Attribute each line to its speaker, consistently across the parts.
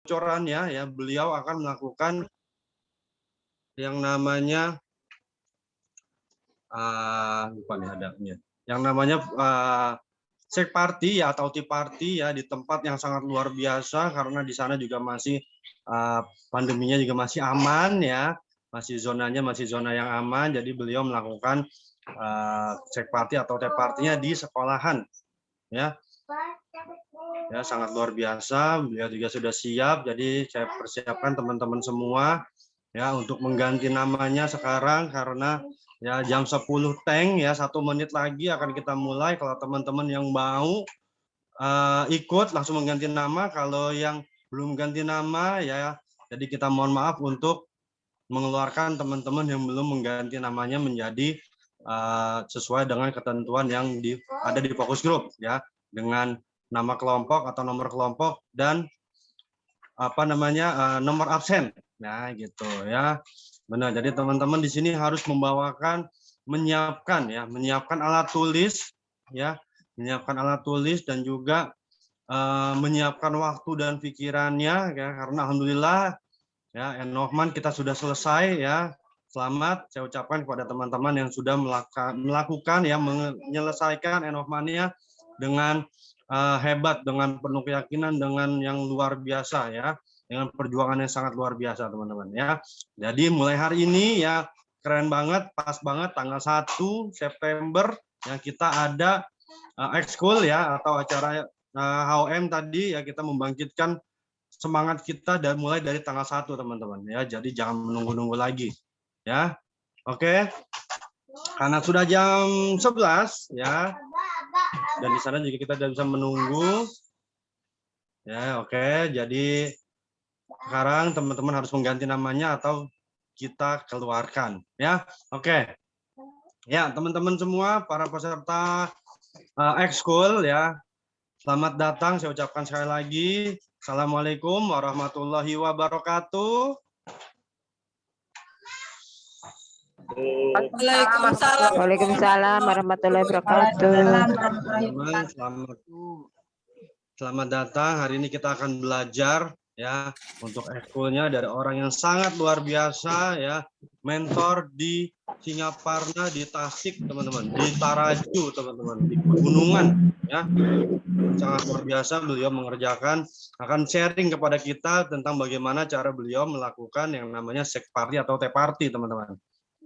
Speaker 1: bocorannya ya, beliau akan melakukan yang namanya lupa nih adanya. Yang namanya Sek Party ya atau Tea Party ya di tempat yang sangat luar biasa karena di sana juga masih pandeminya juga masih aman ya, masih zonanya masih zona yang aman. Jadi beliau melakukan Sek Party atau Tea Party-nya di sekolahan ya. Ya sangat luar biasa. Beliau juga sudah siap. Jadi saya persiapkan teman-teman semua ya untuk mengganti namanya sekarang karena ya jam 10 teng ya 1 menit lagi akan kita mulai. Kalau teman-teman yang mau ikut langsung mengganti nama, kalau yang belum ganti nama ya jadi kita mohon maaf untuk mengeluarkan teman-teman yang belum mengganti namanya menjadi sesuai dengan ketentuan yang ada di fokus group ya, dengan nama kelompok atau nomor kelompok dan apa namanya nomor absen ya gitu ya. Benar, jadi teman-teman di sini harus menyiapkan alat tulis ya, menyiapkan alat tulis dan juga menyiapkan waktu dan pikirannya ya, karena alhamdulillah ya Enohman kita sudah selesai ya. Selamat saya ucapkan kepada teman-teman yang sudah melakukan ya, menyelesaikan Enohmannya dengan hebat, dengan penuh keyakinan, dengan yang luar biasa ya, dengan perjuangan yang sangat luar biasa teman-teman ya. Jadi mulai hari ini ya keren banget, pas banget tanggal 1 September ya kita ada ekskul ya atau acara HOM tadi ya, kita membangkitkan semangat kita dan mulai dari tanggal 1 teman-teman ya. Jadi jangan menunggu-nunggu lagi ya. Oke. Karena sudah jam 11 ya. Dan di sana juga kita tidak bisa menunggu. Ya, oke. Jadi sekarang teman-teman harus mengganti namanya atau kita keluarkan ya. Oke. Ya, teman-teman semua para peserta ekskul ya. Selamat datang saya ucapkan sekali lagi. Assalamualaikum warahmatullahi wabarakatuh.
Speaker 2: Waalaikumsalam warahmatullahi wabarakatuh.
Speaker 1: Selamat datang. Hari ini kita akan belajar ya untuk ekskulnya dari orang yang sangat luar biasa ya, mentor di Singaparna, di Tasik teman-teman, di Taraju teman-teman, di pegunungan ya. Sangat luar biasa beliau mengerjakan, akan sharing kepada kita tentang bagaimana cara beliau melakukan yang namanya Sek Party atau Tea Party teman-teman.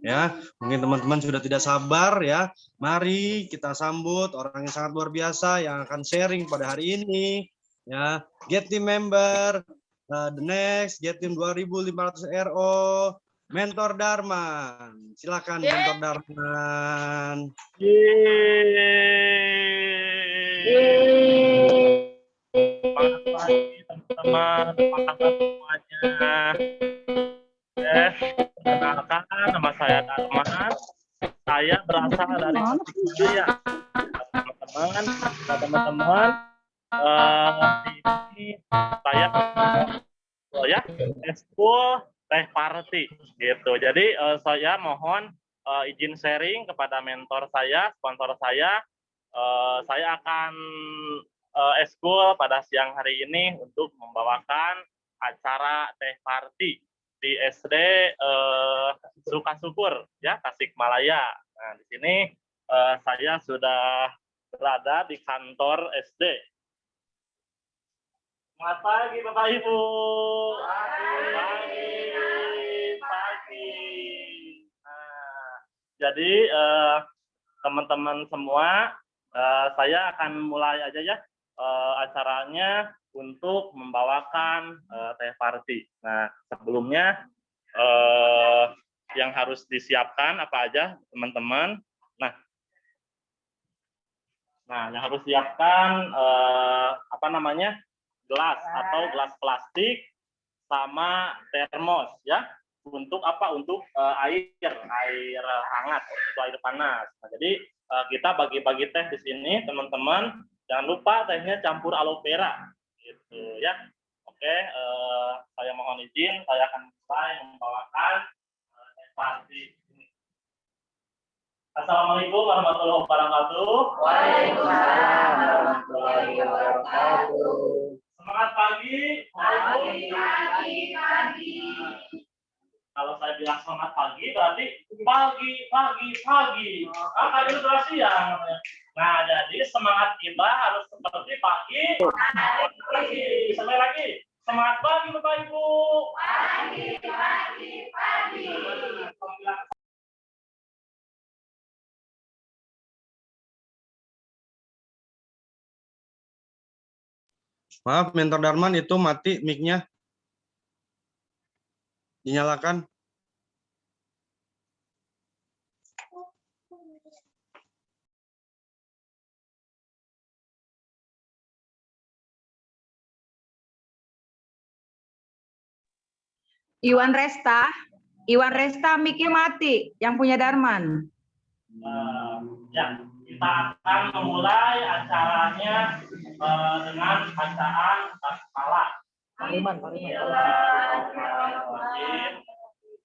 Speaker 1: Ya, mungkin teman-teman sudah tidak sabar ya. Mari kita sambut orang yang sangat luar biasa yang akan sharing pada hari ini. Ya, Get Team member, the next Get Team 2500 RO, Mentor Darman. Silakan Mentor Darman.
Speaker 3: Selamat pagi teman-teman, apa kabar semuanya? Perkenalkan, nama saya Darman. Saya berasal dari Tasikmalaya. Teman-teman, di sini saya ya ekskul Teh Party gitu. Jadi saya mohon izin sharing kepada mentor saya, sponsor saya. Saya akan ekskul pada siang hari ini untuk membawakan acara Teh Party di SD Sukasyukur ya Tasikmalaya. Nah, di sini saya sudah berada di kantor SD. Selamat pagi Bapak Ibu. Pagi. Nah, jadi teman-teman semua, saya akan mulai aja ya acaranya untuk membawakan Teh Party. Nah, sebelumnya yang harus disiapkan apa aja, teman-teman? Nah, yang harus siapkan apa namanya? Gelas atau gelas plastik sama termos ya. Untuk apa? Untuk air hangat atau air panas. Nah, jadi kita bagi-bagi teh di sini, teman-teman. Jangan lupa tehnya campur aloe vera, gitu ya. Oke, saya mohon izin, saya akan mulai membawakan Teh Party ini. Assalamualaikum warahmatullahi wabarakatuh.
Speaker 2: Waalaikumsalam warahmatullahi wabarakatuh.
Speaker 3: Semangat pagi. Kalau saya bilang semangat pagi, berarti pagi. Kan ilustrasi ya namanya. Nah, jadi semangat kita harus seperti pagi. Sampai lagi. Semangat pagi, Bapak Ibu. Pagi.
Speaker 1: Maaf, Mentor Darman itu mati mic-nya. Dinyalakan.
Speaker 4: Iwan Resta, mic-nya mati, yang punya Darman.
Speaker 3: Ya, kita akan memulai acaranya dengan bacaan basmalah.
Speaker 4: Pariman.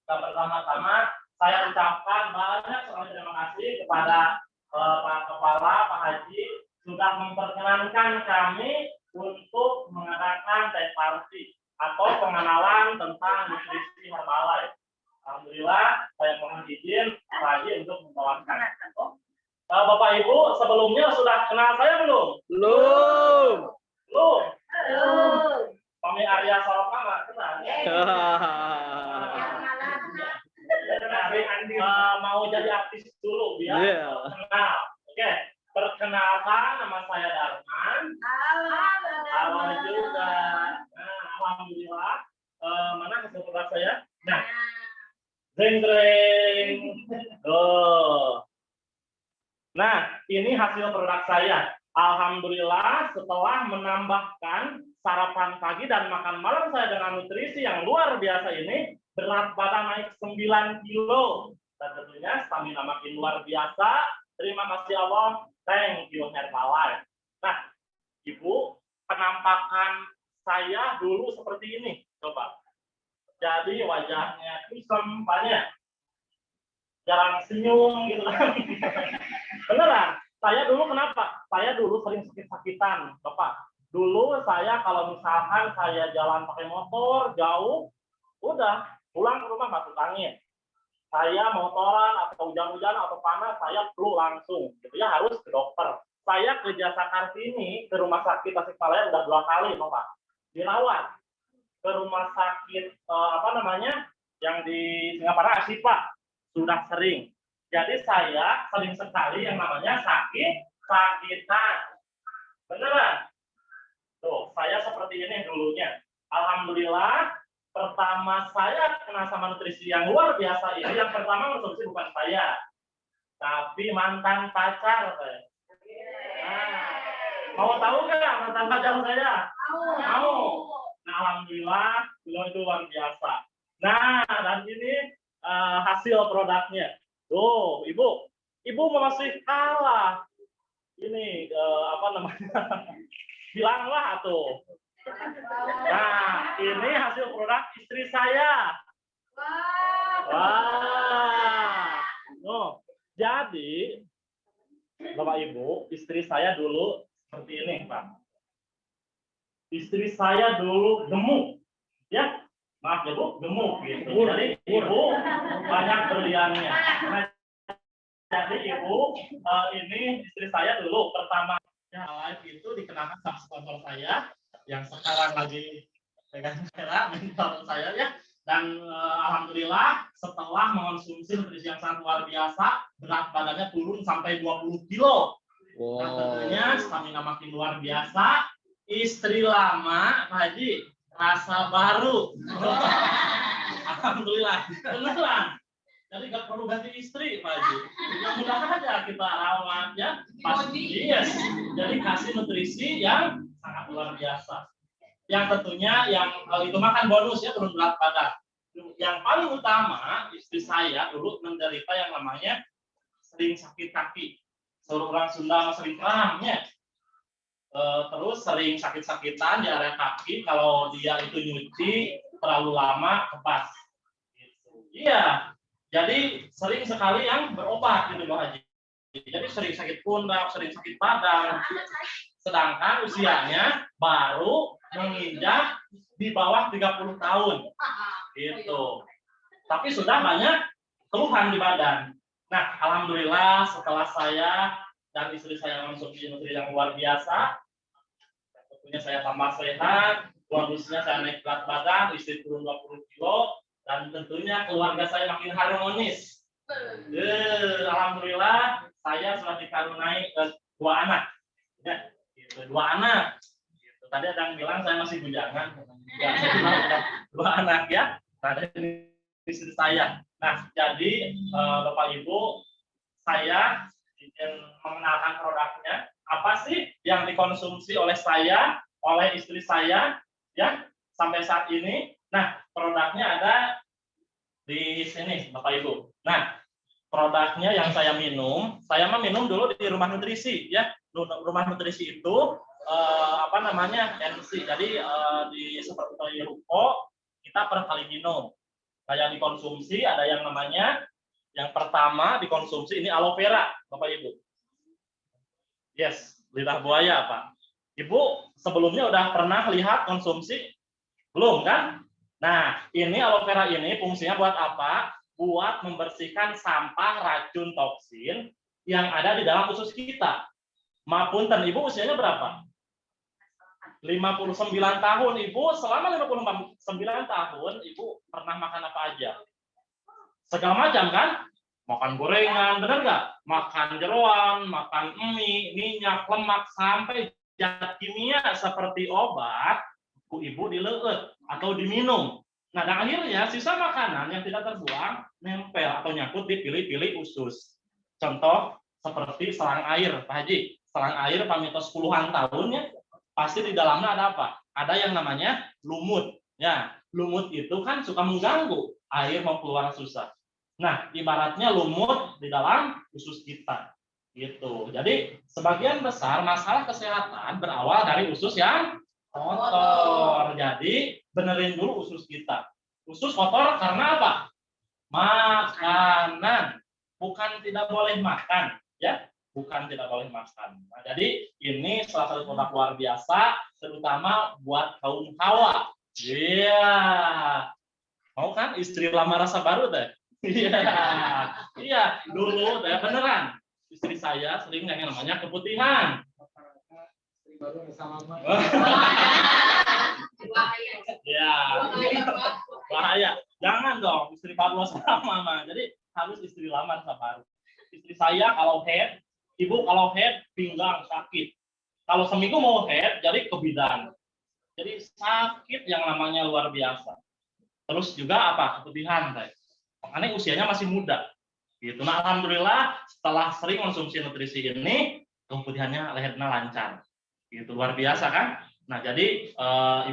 Speaker 3: Pertama-tama saya ucapkan banyak sekali terima kasih kepada Pak Kepala, Pak Haji sudah memperkenankan kami untuk mengadakan tes party atau pengenalan tentang nutrisi Herbalife. Alhamdulillah, saya mohon izin Pak Haji untuk membawakan. Bapak Ibu, sebelumnya sudah kenal saya belum? Belum. Kami Arya Salokama, kenal? Mau jadi artis dulu biar kenal. Oke, perkenalkan nama saya Darman. Halo juga. Nah, alhamdulillah. Mana hasil produk saya? Nah, jreng. Nah, ini hasil produk saya. Alhamdulillah, setelah menambahkan sarapan pagi dan makan malam saya dengan nutrisi yang luar biasa ini, berat badan naik 9 kilo. Dan tentunya stamina makin luar biasa. Terima kasih Allah. Thank you Herbalife. Nah, Ibu, penampakan saya dulu seperti ini. Coba. Jadi wajahnya kusam, banyak. Jarang senyum gitu kan. Beneran. Saya dulu kenapa? Saya dulu sering sakit-sakitan, Bapak. Dulu saya kalau misalkan saya jalan pakai motor jauh, udah pulang ke rumah masuk angin. Saya motoran atau hujan-hujan atau panas, saya flu langsung. Gitu ya, harus ke dokter. Saya ke Jasa Kartini, ke rumah sakit Tasikmalaya udah 2 kali, Bapak. Dirawat. Ke rumah sakit yang di Singapura, Asipa, sudah sering. Jadi saya sering sekali yang namanya sakitan. Beneran? Tuh, saya seperti ini dulunya. Alhamdulillah, pertama saya kena sama nutrisi yang luar biasa ini. Yang pertama konsumsi bukan saya, tapi mantan pacar saya. Nah, mau tahu nggak mantan pacar saya? Mau. Nah, alhamdulillah, beliau itu luar biasa. Nah, dan ini hasil produknya. Tuh, Ibu masih kalah. Ini bilanglah tuh. Nah, ini hasil produk istri saya. Wah. Oh, jadi Bapak Ibu, istri saya dulu seperti ini, Pak. Istri saya dulu gemuk. Ya, maaf ya Bu, gemuk gitu. Jadi Ibu banyak berliannya. Nah, jadi Ibu, ini istri saya dulu pertama live itu dikenakan sama sponsor saya yang sekarang lagi pegang kamera, mentor saya ya. Dan alhamdulillah setelah mengonsumsi nutrisi yang sangat luar biasa, berat badannya turun sampai 20 kilo. Wow. Dan tentunya stamina makin luar biasa. Istri lama, Pak Haji, rasa baru. Alhamdulillah, beneran. Jadi nggak perlu ganti istri, Pak Haji. Mudah-mudahan aja kita rawat ya. Pasti yes. Jadi kasih nutrisi yang sangat luar biasa. Yang tentunya yang itu makan bonus ya, turun berat badan. Yang paling utama, istri saya dulu menderita yang namanya sering sakit kaki. Seluruh orang Sunda sering keramnya. Terus sering sakit-sakitan di area kaki kalau dia itu nyuci terlalu lama kepas. Gitu. Iya. Jadi sering sekali yang berobat gitu Pak Haji. Jadi sering sakit pundak, sering sakit badan. sedangkan usianya baru menginjak di bawah 30 tahun. Gitu. Tapi sudah banyak keluhan di badan. Nah, alhamdulillah setelah saya dan istri saya mengonsumsi nutri yang luar biasa, tentunya saya tambah sehat, kondisinya saya naik berat badan, istri turun 20 kilo, dan tentunya keluarga saya makin harmonis. Alhamdulillah saya sudah dikaruniai 2 anak. Ya, gitu, 2 anak. Gitu. Tadi ada yang bilang saya masih bujangan. Ya, saya bilang ada 2 anak ya. Nah, ini istri saya. Nah, jadi Bapak Ibu, saya ingin mengenalkan produknya. Apa sih yang dikonsumsi oleh saya, oleh istri saya, ya sampai saat ini. Nah, produknya ada di sini, Bapak Ibu. Nah, produknya yang saya minum minum dulu di rumah nutrisi, ya. Rumah nutrisi itu NC. Jadi di seperti ruko kita per kali minum. Yang dikonsumsi ada yang namanya, yang pertama dikonsumsi ini aloe vera, Bapak Ibu. Yes, lidah buaya, Pak. Ibu sebelumnya udah pernah lihat konsumsi? Belum kan? Nah, ini aloe vera ini fungsinya buat apa? Buat membersihkan sampah racun toksin yang ada di dalam usus kita. Mapunten, Ibu usianya berapa? 59 tahun. Ibu selama 59 tahun Ibu pernah makan apa aja? Segala macam kan? Makan gorengan, benar nggak? Makan jeroan, makan mie, minyak, lemak, sampai zat kimia seperti obat, Ibu dileut atau diminum. Nah, dan akhirnya sisa makanan yang tidak terbuang nempel atau nyangkut di pili-pili usus. Contoh seperti selang air, Pak Haji. Selang air pamitos puluhan tahunnya, pasti di dalamnya ada apa? Ada yang namanya lumut. Ya, lumut itu kan suka mengganggu, air mau keluar susah. Nah, ibaratnya lumut di dalam usus kita. Gitu. Jadi, sebagian besar masalah kesehatan berawal dari usus yang kotor. Jadi, benerin dulu usus kita. Usus kotor karena apa? Makanan. Bukan tidak boleh makan, ya. Bukan tidak boleh makan. Nah, jadi ini salah satu produk luar biasa, terutama buat kaum hawa. Iya. Mau kan istri lama rasa baru deh? Iya. Iya, dulu deh beneran. Istri saya sering yang namanya keputihan. Ya, bahaya. Jangan dong istri baru sama mah. Jadi harus istri lama rasa baru. Istri saya kalau head, Ibu kalau head pinggang sakit. Kalau seminggu mau head jadi kebidan. Jadi sakit yang namanya luar biasa. Terus juga apa? Keputihan, makanya usianya masih muda. Gitu. Nah, alhamdulillah setelah sering konsumsi nutrisi ini, keputihannya lehernya lancar. Gitu, luar biasa kan? Nah, jadi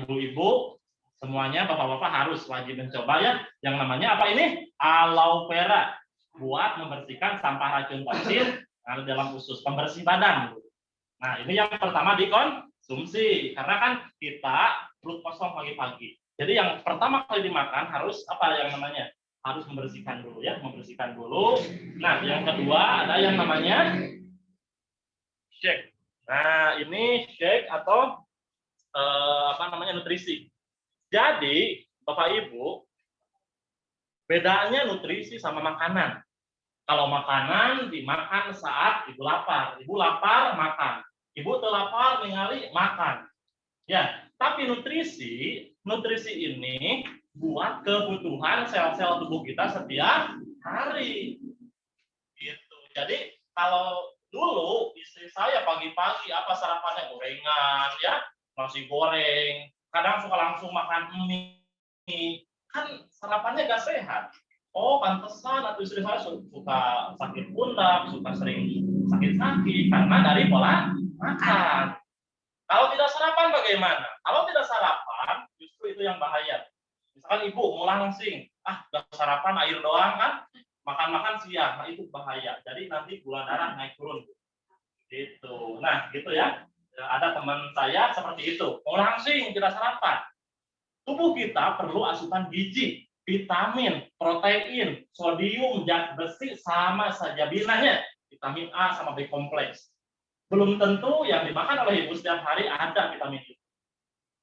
Speaker 3: ibu-ibu semuanya, bapak-bapak harus wajib mencoba ya. Yang namanya apa ini? Aloe vera, buat membersihkan sampah racun toksin dalam usus, pembersih badan. Nah, ini yang pertama dikonsumsi, karena kan kita perut kosong pagi-pagi. Jadi yang pertama kali dimakan harus apa yang namanya? Harus membersihkan dulu ya, membersihkan dulu. Nah, yang kedua ada yang namanya shake. Nah, ini shake atau nutrisi. Jadi, Bapak Ibu, bedanya nutrisi sama makanan. Kalau makanan dimakan saat Ibu lapar. Ibu lapar, makan. Ibu terlapar, ningali, makan. Ya, tapi nutrisi ini buat kebutuhan sel-sel tubuh kita setiap hari. Gitu. Jadi, kalau dulu istri saya pagi-pagi apa sarapannya gorengan, ya, nasi goreng, kadang suka langsung makan mie, kan sarapannya gak sehat. Oh, pantesan atau istri saya suka sakit pundak, suka sering sakit-sakit karena dari pola makan. Kalau tidak sarapan bagaimana? Kalau tidak sarapan, justru itu yang bahaya. Misalkan ibu mau langsing, udah sarapan air doang kan, makan-makan siang, nah itu bahaya. Jadi nanti gula darah naik turun. Gitu. Nah, gitu ya. Ada teman saya seperti itu, mau langsing tidak sarapan. Tubuh kita perlu asupan gizi, vitamin, protein, sodium, zat besi, sama saja binanya vitamin A sama B kompleks. belum tentu yang dimakan oleh ibu setiap hari ada vitamin itu.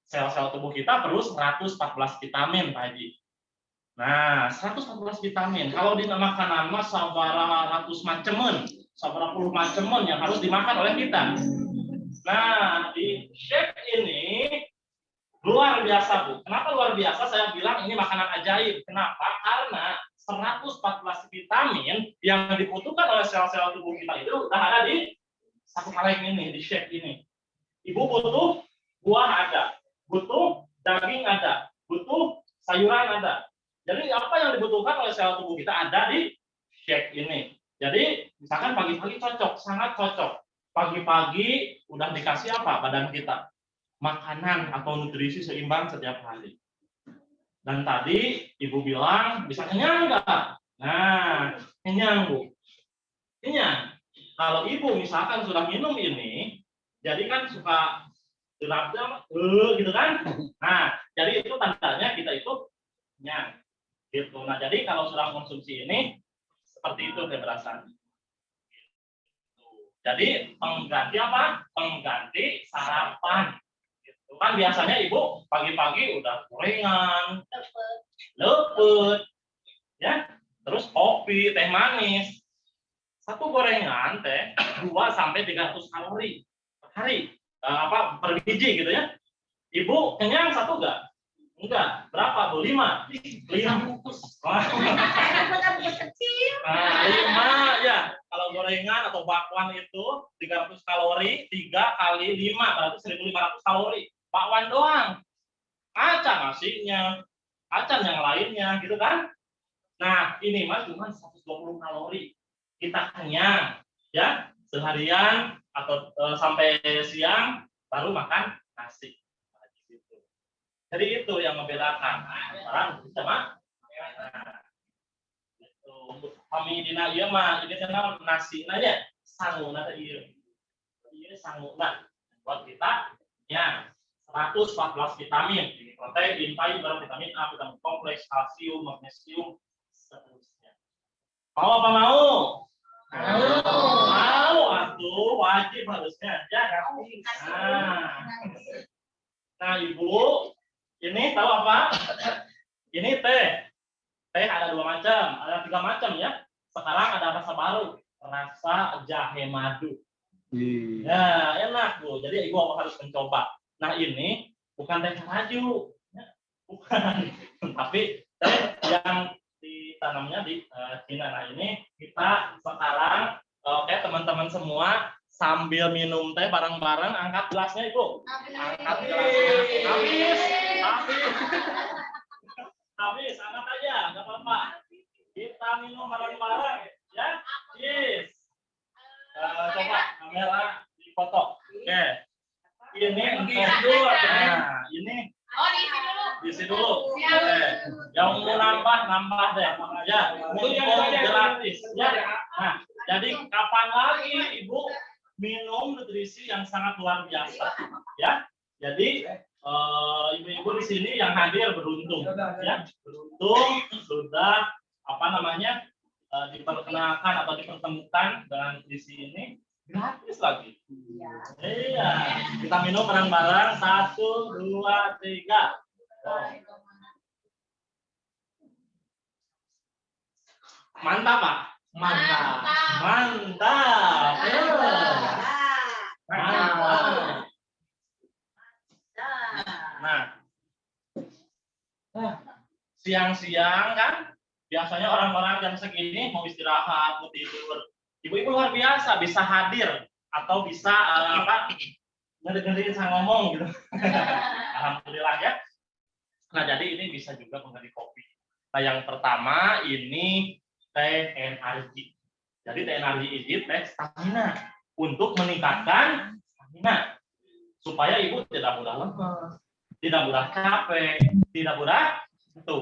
Speaker 3: Sel-sel tubuh kita perlu 114 vitamin, Pak Haji. Nah, 114 vitamin. Kalau di makanan mah sabaraha ratus macemen, sabaraha puluh macemen yang harus dimakan oleh kita. Nah, di shake ini luar biasa, Bu. Kenapa luar biasa? Saya bilang ini makanan ajaib. Kenapa? Karena 114 vitamin yang dibutuhkan oleh sel-sel tubuh kita itu udah ada di satu kaleng ini, di shake ini. Ibu butuh buah ada, butuh daging ada, butuh sayuran ada. Jadi apa yang dibutuhkan oleh sel tubuh kita ada di shake ini. Jadi misalkan pagi-pagi cocok, sangat cocok. Pagi-pagi udah dikasih apa badan kita? Makanan atau nutrisi seimbang setiap hari. Dan tadi ibu bilang bisa kenyang nggak? Nah, kenyang, Bu. Kenyang. Kalau ibu misalkan sudah minum ini, jadi kan suka gelapnya gitu kan? Nah, jadi itu tandanya kita itu kenyang. Gitu. Nah, jadi kalau sudah konsumsi ini seperti itu kekerasan. Jadi pengganti apa? Pengganti sarapan. Gitu. Kan biasanya ibu pagi-pagi udah gorengan, lepet, ya, terus kopi, teh manis. Satu gorengan teh 2 sampai 300 kalori per hari, per biji gitu ya. Ibu kenyang satu enggak? Enggak. Berapa, Bu? 5. 5 bungkus. Nah, 5 ya. Kalau gorengan atau bakwan itu 300 kalori, 3 kali 5 berarti 1.500 kalori. Bakwan doang. Kacang nasinya, kacang yang lainnya gitu kan. Nah, ini mah cuma 120 kalori. Kita kenyang ya, seharian atau sampai siang baru makan nasi. Jadi itu yang membedakan orang sama kami dina ieu mah ini kenal nasi nanya sanguna ieu. Ieu sanguna buat kita ya 114 vitamin, protein, fiber, vitamin A, vitamin kompleks, kalsium, magnesium, seterusnya. Mau apa mau? Mau atuh wajib harusnya ya. Nah, Ibu ini tahu apa? Ini teh. Teh ada 2 macam, ada 3 macam ya. Sekarang ada rasa baru, rasa jahe madu. Ya, enak, Bu. Jadi Ibu harus mencoba. Nah, ini bukan teh madu. Ya, bukan. Tapi teh yang ditanamnya di Cina. Nah, ini kita sekarang oke teman-teman semua sambil minum teh bareng-bareng, angkat gelasnya Ibu. Angkat gelasnya. Habis, angkat aja, nggak apa-apa. Kita minum bareng-bareng, ya. Yes. Coba kamera dipoto. Oke. Ini untuk nah, ini.
Speaker 5: Oh,
Speaker 3: diisi dulu. Oke. Yang mau nambah deh. Ya, mumpung gratis. Ya. Nah, jadi kapan lagi Ibu minum nutrisi yang sangat luar biasa, ya. Jadi ibu-ibu di sini yang hadir beruntung, ya. Beruntung sudah diperkenalkan atau dipertemukan dengan nutrisi ini gratis lagi. Iya. Kita minum bareng-bareng 1, 2, 3. Mantap, Pak. Mantap. Nah, siang-siang kan biasanya orang-orang jam segini mau istirahat, mau tidur. Ibu-ibu luar biasa bisa hadir atau bisa ngedengerin saya ngomong gitu. Alhamdulillah ya. Nah, jadi ini bisa juga mengganti kopi. Nah, yang pertama ini teh energi. Jadi teh energi ini teh stamina untuk meningkatkan stamina supaya ibu tidak mudah lemes, tidak mudah capek, tidak mudah itu.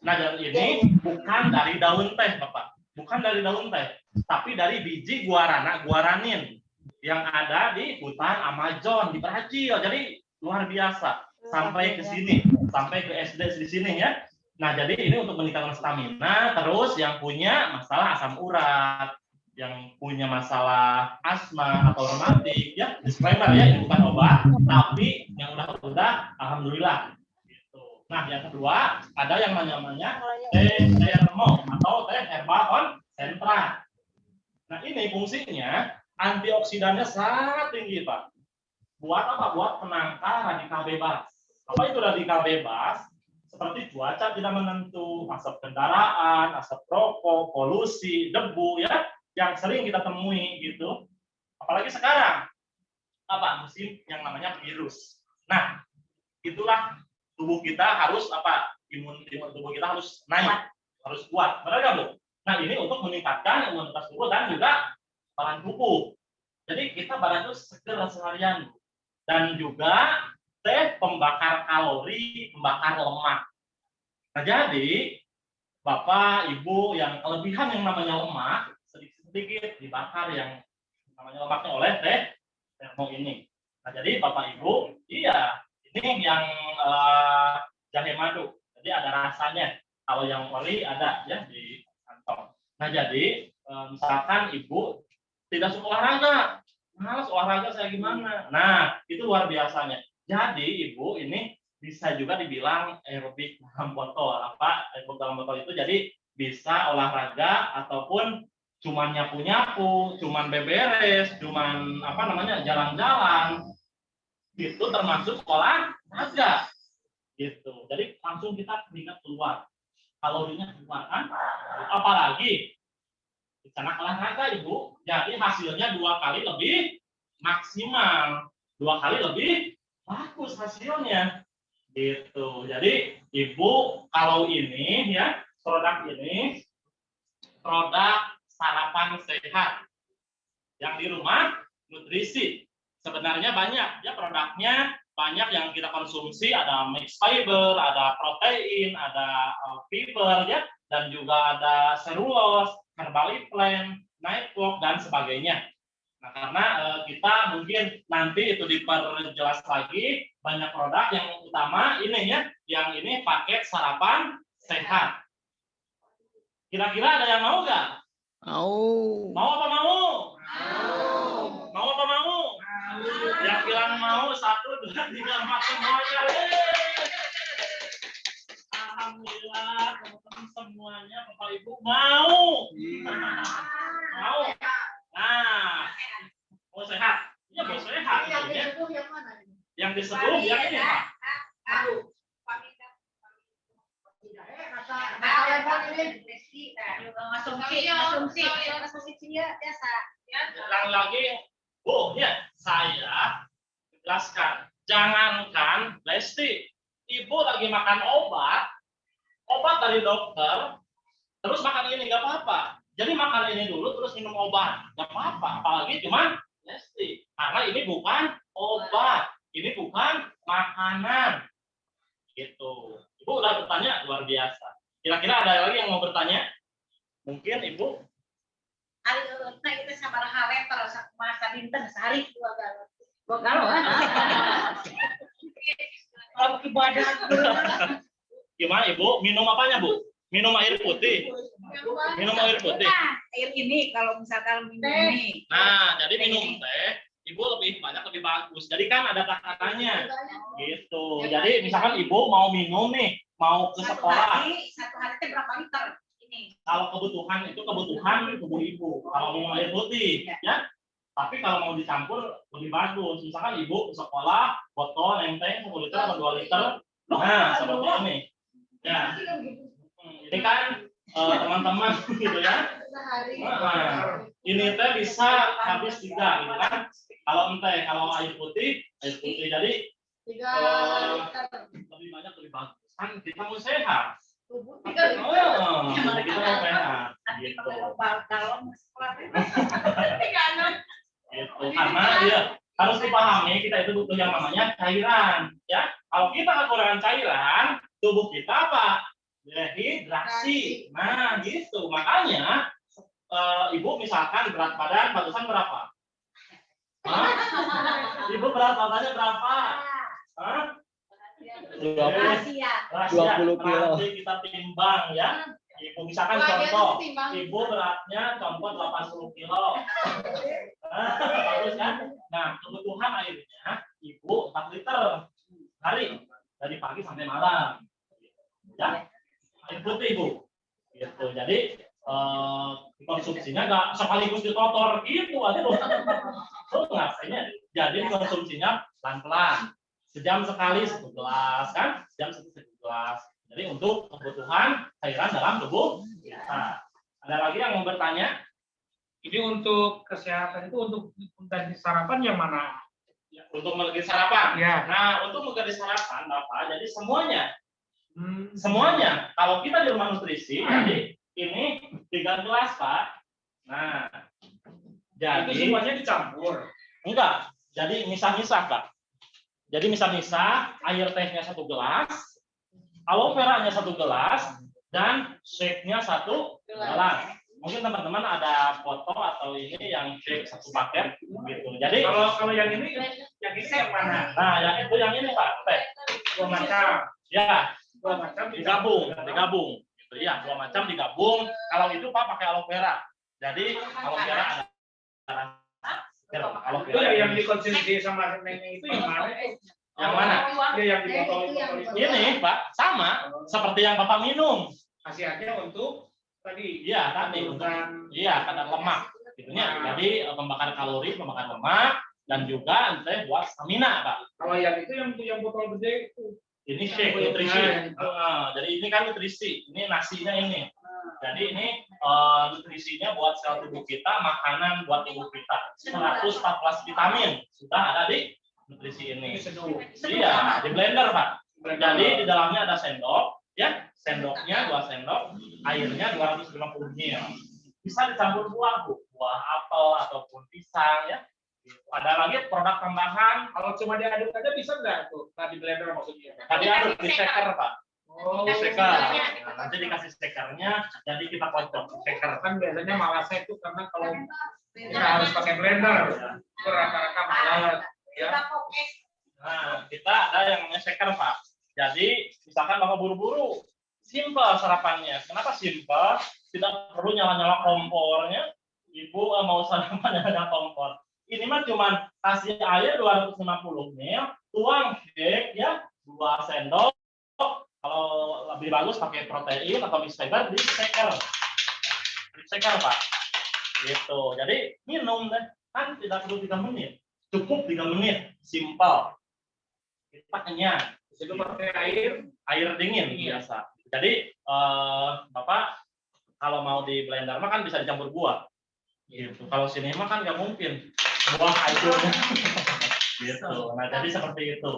Speaker 3: Nah, dan ini bukan dari daun teh, Bapak. Bukan dari daun teh, tapi dari biji guaranin yang ada di hutan Amazon di Brazil. Jadi luar biasa sampai ke sini, sampai ke SD di sini ya. Nah, jadi ini untuk meningkatkan stamina, terus yang punya masalah asam urat, yang punya masalah asma atau rematik, ya disclaimer ya, ini bukan obat, tapi yang udah alhamdulillah. Gitu. Nah, yang kedua ada yang namanya teh termo atau teh herbal konsentrat. Nah, ini fungsinya antioksidannya sangat tinggi, Pak. Buat apa? Buat penangkal radikal bebas. Apa itu radikal bebas? Seperti cuaca tidak menentu, asap kendaraan, asap rokok, polusi, debu, ya, yang sering kita temui gitu. Apalagi sekarang, apa musim yang namanya virus. Nah, itulah tubuh kita harus apa? Imun tubuh kita harus naik, harus kuat. Benar nggak, Bu? Nah, ini untuk meningkatkan imunitas tubuh dan juga bahan tubuh. Jadi kita badan itu seger seharian. Dan juga teh pembakar kalori, pembakar lemak. Nah, jadi Bapak, Ibu yang kelebihan yang namanya lemak, sedikit-sedikit dibakar yang namanya lemaknya oleh teh termo ini. Nah, jadi Bapak, Ibu, iya, ini yang jahe madu. Jadi ada rasanya. Kalau yang ori ada ya di kantong. Nah, jadi misalkan Ibu tidak suka olahraga, malas olahraga saya gimana? Nah, itu luar biasanya. Jadi Ibu ini bisa juga dibilang aerobik dalam botol. Apa aerobik dalam botol itu? Jadi bisa olahraga ataupun cuman nyapu-nyapu, cuman beberes, cuman apa namanya jalan-jalan. Itu termasuk olahraga. Gitu. Jadi langsung kita keringat keluar, kalorinya keluar kan? Apalagi di sana olahraga Ibu, jadi hasilnya 2 kali lebih maksimal, 2 kali lebih bagus hasilnya, gitu. Jadi Ibu kalau ini ya produk ini produk sarapan sehat yang di rumah nutrisi. Sebenarnya banyak ya produknya, banyak yang kita konsumsi, ada mixed fiber, ada protein, ada fiber ya, dan juga ada selulose, herbal plant, nightwork dan sebagainya. Nah, karena kita mungkin nanti itu diperjelas lagi, banyak produk yang utama ini ya, yang ini paket sarapan sehat. Kira-kira ada yang mau nggak?
Speaker 2: Mau.
Speaker 3: Mau apa mau?
Speaker 5: Mau.
Speaker 3: Mau apa mau? Yang bilang mau 1, 2, 3, 4 semuanya. Alhamdulillah teman-teman semuanya Bapak Ibu mau. Mau. Nah, mau sehat. Ya mau sehat. Yang diseduh yang ini Pak. Lagi Bu, ya saya jelaskan. Jangankan Lesti, Ibu lagi makan obat dari dokter, terus makan ini nggak apa-apa. Jadi makan ini dulu, terus minum obat, nggak apa-apa. Apalagi cuma Lesti, karena ini bukan obat, ini bukan makanan. Gitu. Ibu udah bertanya luar biasa. Kira-kira ada lagi yang mau bertanya? Mungkin Ibu?
Speaker 5: Kita sabar hale terus masa dinten sehari 2 galon.
Speaker 4: 2 galon.
Speaker 5: Kalau ibadah
Speaker 3: Gimana Ibu? Minum apanya Bu? Minum air putih. Minum air putih.
Speaker 5: air ini kalau misalkan minum ini.
Speaker 3: Nah, jadi minum teh, Ibu lebih banyak lebih bagus. Jadi kan ada takarannya. Gitu. Jadi misalkan Ibu mau minum nih, mau ke sekolah.
Speaker 5: Satu hari itu berapa liter? Ini.
Speaker 3: Kalau kebutuhan itu kebutuhan tubuh Ibu. Kalau minum air putih, ya. Tapi kalau mau dicampur lebih bagus. Misalkan Ibu ke sekolah, botol nenteng 1 liter atau 2 liter. Nah, seperti ini. Ya. Ini kan teman-teman gitu ya. Nah, ini teh bisa habis 3 gitu kan. Kalau air putih jadi
Speaker 5: 3
Speaker 3: lebih banyak lebih bagus. Kan kita mau sehat.
Speaker 5: tubuh
Speaker 3: Jadi kita mau sehat. Gitu. Gitu. Karena ya harus dipahami kita itu butuh yang namanya cairan. Ya, kalau kita kekurangan cairan, tubuh kita apa? Dehidrasi. Nah, gitu. Makanya Ibu misalkan berat badan bagusan berapa? Hah? Ibu berat badannya berapa? Hah?
Speaker 2: 20 kilo.
Speaker 3: Nanti kita timbang ya. Ibu misalkan contoh, ibu beratnya contoh 80 kilo. Bagus kan? Nah, kebutuhan airnya ibu 4 liter hari dari pagi sampai malam. Ya, air putih ibu. Gitu. Jadi konsumsinya nggak sekaligus ditotor gitu aja loh. Ngapainnya? Jadi konsumsinya pelan-pelan. Sejam sekali 1 gelas kan? Sejam sekali 1 gelas. Jadi untuk kebutuhan cairan dalam tubuh kita. Ada lagi yang mau bertanya?
Speaker 6: Ini untuk kesehatan itu untuk mengganti sarapan yang mana?
Speaker 3: Ya, untuk mengganti sarapan.
Speaker 6: Ya.
Speaker 3: Nah, untuk mengganti sarapan, Bapak, jadi semuanya. Kalau kita di rumah nutrisi, jadi ini 3 gelas, Pak. Nah, jadi
Speaker 6: Itu semuanya dicampur.
Speaker 3: enggak. Jadi misah-misah, Pak. Jadi misah-misah, air tehnya 1 gelas, aloe vera-nya 1 gelas, dan shake-nya 1 gelas. Mungkin teman-teman ada foto atau ini yang shake 1 paket gitu. Jadi
Speaker 6: Kalau yang ini yang mana?
Speaker 3: nah, yang ini Pak, teh.
Speaker 6: 2 macam.
Speaker 3: Ya,
Speaker 6: 2 macam
Speaker 3: digabung. Gitu ya, 2 macam digabung. Kalau itu Pak pakai aloe vera. Jadi aloe vera ada aloe
Speaker 6: Itu
Speaker 3: vera
Speaker 6: yang dikonsumsi sama neneknya itu yang mana?
Speaker 3: yang mana?
Speaker 6: Itu yang di botol-botol itu.
Speaker 3: Ini Pak, sama seperti yang Bapak minum.
Speaker 6: Khasiatnya untuk tadi.
Speaker 3: Iya, tadi untuk kadar lemak gitunya. Jadi pembakar kalori, pembakar lemak, dan juga buat stamina, Pak.
Speaker 6: Kalau yang itu yang botol gede itu.
Speaker 3: Ini shake nutrisi. Jadi ini kan nutrisi, ini nasinya ini. Jadi ini nutrisinya buat sel tubuh kita, makanan buat tubuh kita. 114 vitamin sudah ada di nutrisi ini. Iya, di blender, Pak. Jadi di dalamnya ada sendok, ya. Sendoknya 2 sendok, airnya 250 ml. Bisa dicampur buah, Bu. Buah apel ataupun pisang, ya. Ada lagi produk tambahan.
Speaker 6: Kalau cuma diaduk aja bisa nggak tuh? Tadi blender maksudnya.
Speaker 3: Tadi aduk di shaker, Pak.
Speaker 6: Oh,
Speaker 3: Di shaker. Nah, nanti dikasih shakernya, jadi kita kocok shaker.
Speaker 6: kan biasanya malasnya itu karena kalau kita harus pakai blender, itu rata-rata malas. Ya.
Speaker 3: Nah, kita ada yang namanya shaker, Pak. Jadi, misalkan Bapak buru-buru, simple sarapannya. Kenapa simple? Tidak perlu nyala-nyala kompornya. Ibu mau sarapan nyala kompor. Ini mah cuma kasih air 250 ml, tuang shake ya, 2 sendok. Kalau lebih bagus pakai protein atau mix fiber di shaker. Di shaker, Pak. Gitu. Jadi minum deh. Kan tidak perlu 3 menit. Cukup 3 menit. Simple. Kita kenyang.
Speaker 6: Itu pakai air
Speaker 3: Dingin biasa. Jadi Bapak kalau mau di blender mah kan bisa dicampur buah. Gitu. Kalau sini mah kan nggak mungkin buah airnya. Gitu. Nah, jadi seperti itu.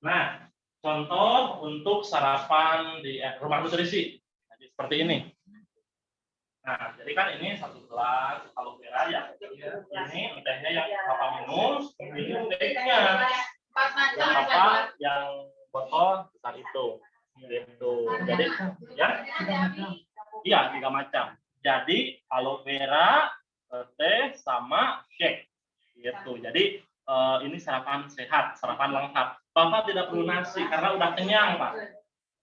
Speaker 3: Nah, contoh untuk sarapan di rumah nutrisi. Jadi seperti ini. Nah, jadi kan ini 1 gelas aloe vera ya. Ini tehnya yang Bapak minum, ini tehnya. Yang Bapak yang botol besar itu. Gitu. Jadi ya. Iya, 3 macam. Jadi aloe vera, teh sama shake. Gitu. Jadi ini sarapan sehat, sarapan lengkap. Bapak tidak perlu nasi karena udah kenyang, Pak.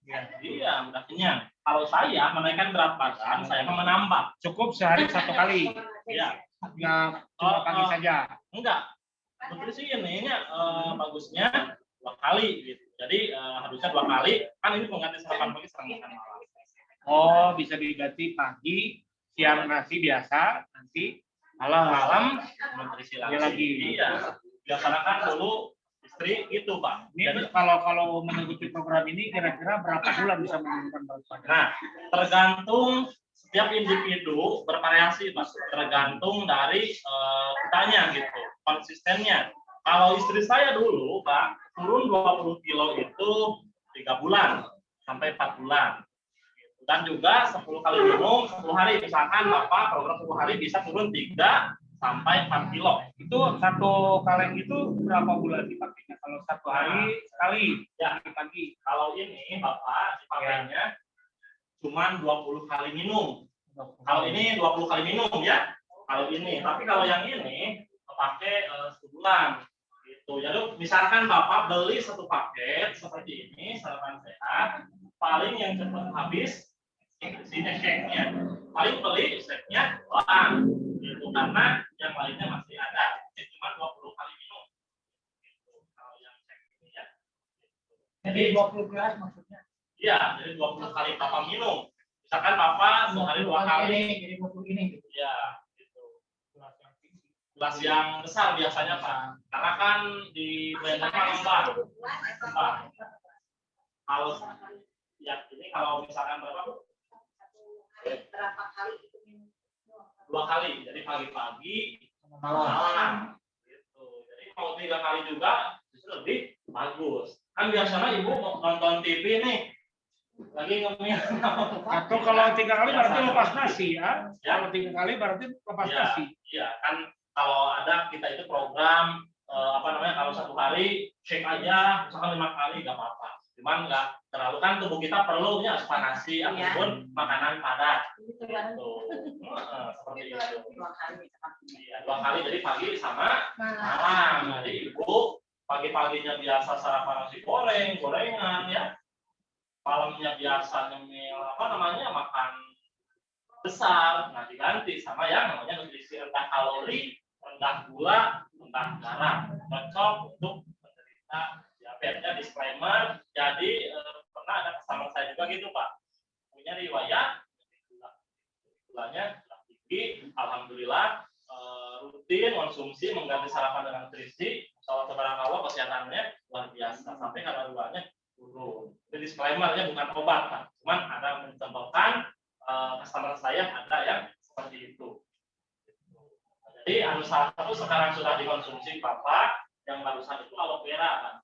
Speaker 3: Ya, iya, udah kenyang. Kalau saya menaikkan berat badan, saya mau menambah.
Speaker 6: cukup sehari 1 kali.
Speaker 3: Iya.
Speaker 6: Nggak cuma pagi saja.
Speaker 3: Enggak. Nutrisi ini bagusnya 2 kali gitu. Jadi harusnya 2 kali. Kan ini pengganti sarapan pagi serang makan malam.
Speaker 6: Oh, bisa diganti pagi, siang nasi biasa, nanti
Speaker 3: Malam nutrisi
Speaker 6: lagi.
Speaker 3: Iya. Biasanya kan dulu istri gitu, Pak.
Speaker 6: Ini
Speaker 3: Jadi,
Speaker 6: kalau mengikuti program ini kira-kira berapa bulan bisa menurunkan berat badan?
Speaker 3: nah, tergantung setiap individu bervariasi, Pak. Tergantung dari kitanya gitu, konsistennya. Kalau istri saya dulu, Pak, turun 20 kilo itu 3 bulan sampai 4 bulan. Dan juga 10 kali minum 10 hari. Misalkan Bapak program 10 hari bisa turun 3 sampai 4 kilo.
Speaker 6: Itu 1 kaleng itu berapa bulan dipakainya? Kalau 1 hari sekali,
Speaker 3: Ya,
Speaker 6: pagi.
Speaker 3: kalau ini Bapak dipakainya cuma 20 kali minum. Kalau ini 20 kali minum ya. Kalau ini, tapi kalau yang ini pakai sebulan. Gitu. Jadi misalkan Bapak beli 1 paket seperti ini sarapan sehat, paling yang cepat habis sini shake-nya. Paling beli shake-nya doang. Gitu, karena yang lainnya masih ada. Jadi cuma 20 kali minum. Gitu, kalau yang shake ini ya.
Speaker 6: Jadi 20 gelas maksudnya.
Speaker 3: Iya, jadi 20 kali Bapak minum. Misalkan Bapak sehari 2 kali.
Speaker 6: Jadi 20 ini gitu.
Speaker 3: Iya, gitu. Gelas yang besar biasanya Pak. Karena kan di blender kan Pak. Kalau ya ini kalau misalkan Bapak
Speaker 5: Berapa kali itu minum?
Speaker 3: 2 kali, jadi pagi-pagi malam. Gitu. Jadi mau 3 kali juga justru lebih bagus. Kan biasanya Ibu mau nonton TV nih, lagi ngemil.
Speaker 6: Atau kalau 3 kali berarti lepas nasi ya.
Speaker 3: Ya.
Speaker 6: Kalau 3 kali berarti lepas
Speaker 3: Iya,
Speaker 6: nasi.
Speaker 3: iya kan kalau ada kita itu program apa namanya kalau 1 hari shake aja misalkan 5 kali nggak apa-apa. Cuman nggak terlalu kan tubuh kita perlunya asupan nasi ataupun makanan padat.
Speaker 5: Gitu kan.
Speaker 3: Tuh. Seperti itu.
Speaker 5: 2 kali.
Speaker 3: Iya, 2 kali jadi pagi sama malam. Jadi Ibu pagi-paginya biasa sarapan nasi goreng, gorengan ya. Malamnya biasa nyemil apa namanya makan besar, nah diganti sama yang namanya nutrisi rendah kalori, rendah gula, rendah garam, cocok untuk penderita diabetes. Ya, disclaimer, jadi pernah ada customer saya juga gitu Pak, punya riwayat gulanya tinggi, alhamdulillah rutin konsumsi mengganti sarapan dengan nutrisi, salah tabarakallah kesehatannya luar biasa sampai kadar gulanya turun. Itu disclaimernya bukan obat Pak, cuman ada mencontohkan customer saya ada yang seperti itu. Jadi anu salah satu sekarang sudah dikonsumsi Bapak yang barusan itu aloe vera kan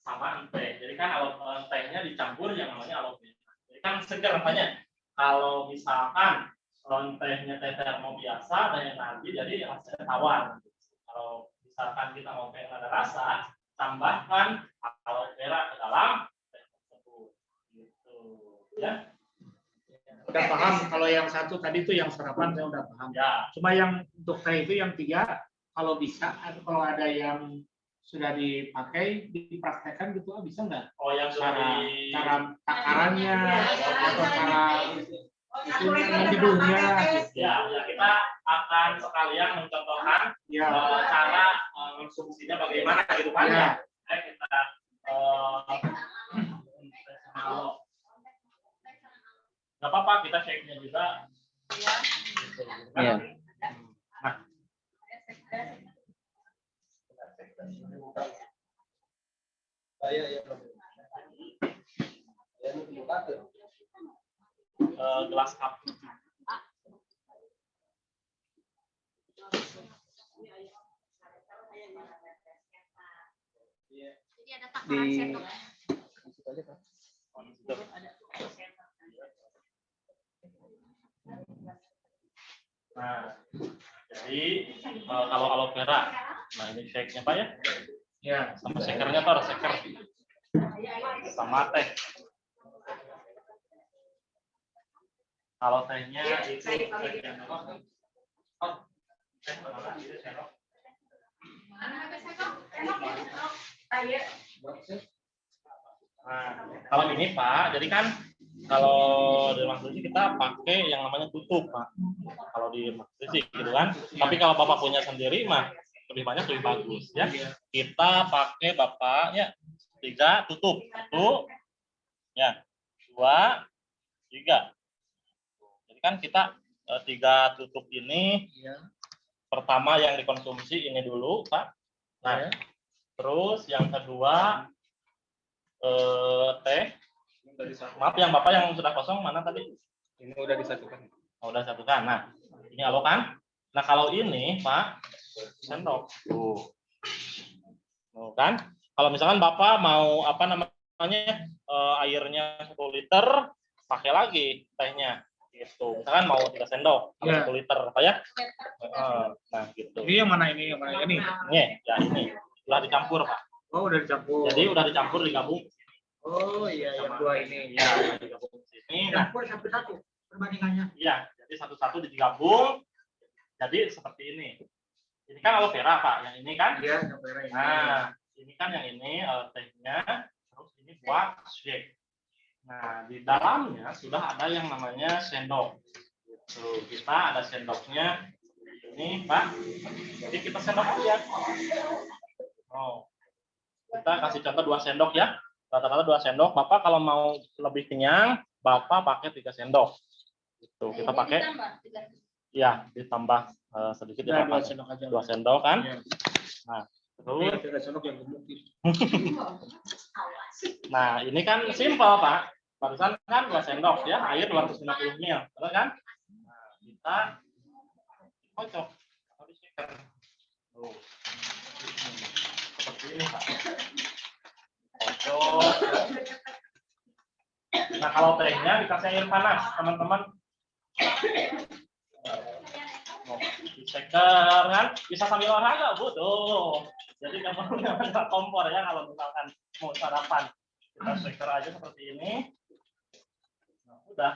Speaker 3: sama teh. Jadi kan aloe tehnya dicampur yang namanya aloe vera. Jadi kan segar apanya. Kalau misalkan tehnya teh termo biasa dan yang nanti jadi rasanya tawar. Kalau misalkan kita mau pengen ada rasa, tambahkan aloe vera ke dalam teh tersebut. Gitu. Ya.
Speaker 6: Udah paham kalau yang satu tadi itu yang sarapan saya udah paham.
Speaker 3: Ya.
Speaker 6: Cuma yang untuk teh itu yang 3 kalau bisa kalau ada yang sudah dipakai dipraktekkan gitu bisa nggak?
Speaker 3: Oh yang sudah
Speaker 6: Cara takarannya atau cara itu hidungnya.
Speaker 3: Ya, ya kita akan sekalian mencontohkan
Speaker 6: Ya.
Speaker 3: cara konsumsinya bagaimana gitu kan ya. Kita nggak apa-apa kita shake-nya juga. Gitu.
Speaker 2: Iya.
Speaker 3: Nah. Gelas cup.
Speaker 2: Di
Speaker 3: Nah, jadi kalau aloe vera, nah ini shake-nya Pak ya.
Speaker 6: Ya.
Speaker 3: Sama shakernya Tor, shaker. Sama teh. Kalau tehnya itu nah, kalau ini Pak, jadi kan kalau di nutrisi kita pakai yang namanya tutup Pak. Kalau di nutrisi gitu kan. Tapi kalau Bapak punya sendiri mah lebih banyak lebih bagus ya. Kita pakai Bapak ya 3 tutup. 1 ya 2 3. Jadi kan kita 3 tutup ini pertama yang dikonsumsi ini dulu Pak. Nah, terus yang kedua teh. Maaf yang Bapak yang sudah kosong mana tadi?
Speaker 6: Ini udah disatukan.
Speaker 3: Oh, udah disatukan. Nah, ini aloe kan? Nah, kalau ini Pak sendok. Tuh. Tuh kan? Kalau misalkan Bapak mau apa namanya airnya 1 liter, pakai lagi tehnya. Gitu. Misalkan mau 3 sendok, 1 liter apa ya? Nah, gitu.
Speaker 6: Ini yang mana ini? Yang mana ini?
Speaker 3: Ini, ya ini. Sudah dicampur, Pak.
Speaker 6: Oh, udah dicampur.
Speaker 3: Jadi udah dicampur digabung.
Speaker 6: Oh iya, yang 2 ini.
Speaker 3: Ya, digabung di sini. Nah,
Speaker 6: Campur satu-satu perbandingannya.
Speaker 3: iya, jadi satu-satu digabung. Jadi seperti ini. Ini kan aloe vera, Pak. Yang ini kan?
Speaker 6: Iya, yang merah ini.
Speaker 3: Nah, ini kan yang ini tehnya, terus ini buat shake. Nah, di dalamnya sudah ada yang namanya sendok. Gitu. Kita ada sendoknya. Ini, Pak. Jadi kita sendok aja. Oh. Kita kasih contoh 2 sendok ya. Rata-rata 2 sendok. Bapak kalau mau lebih kenyang, Bapak pakai 3 sendok. Gitu. Kita pakai. Ya, ditambah sedikit ya,
Speaker 6: 2 sendok aja.
Speaker 3: 2 sendok kan.
Speaker 6: Iya.
Speaker 3: Nah, terus.
Speaker 6: 3 sendok yang gemuk.
Speaker 3: Nah, ini kan simpel, Pak. Barusan kan 2 sendok ya, air 250 ml. Betul kan? Nah, kita kocok. Tuh. Seperti ini, Pak. Kocok. Nah, kalau tehnya dikasih air panas, teman-teman. Diseker kan, bisa sambil olahraga, Bu. Tuh. Jadi nggak perlu nggak kompor ya kalau misalkan mau sarapan. Kita seker aja seperti ini. Nah, udah.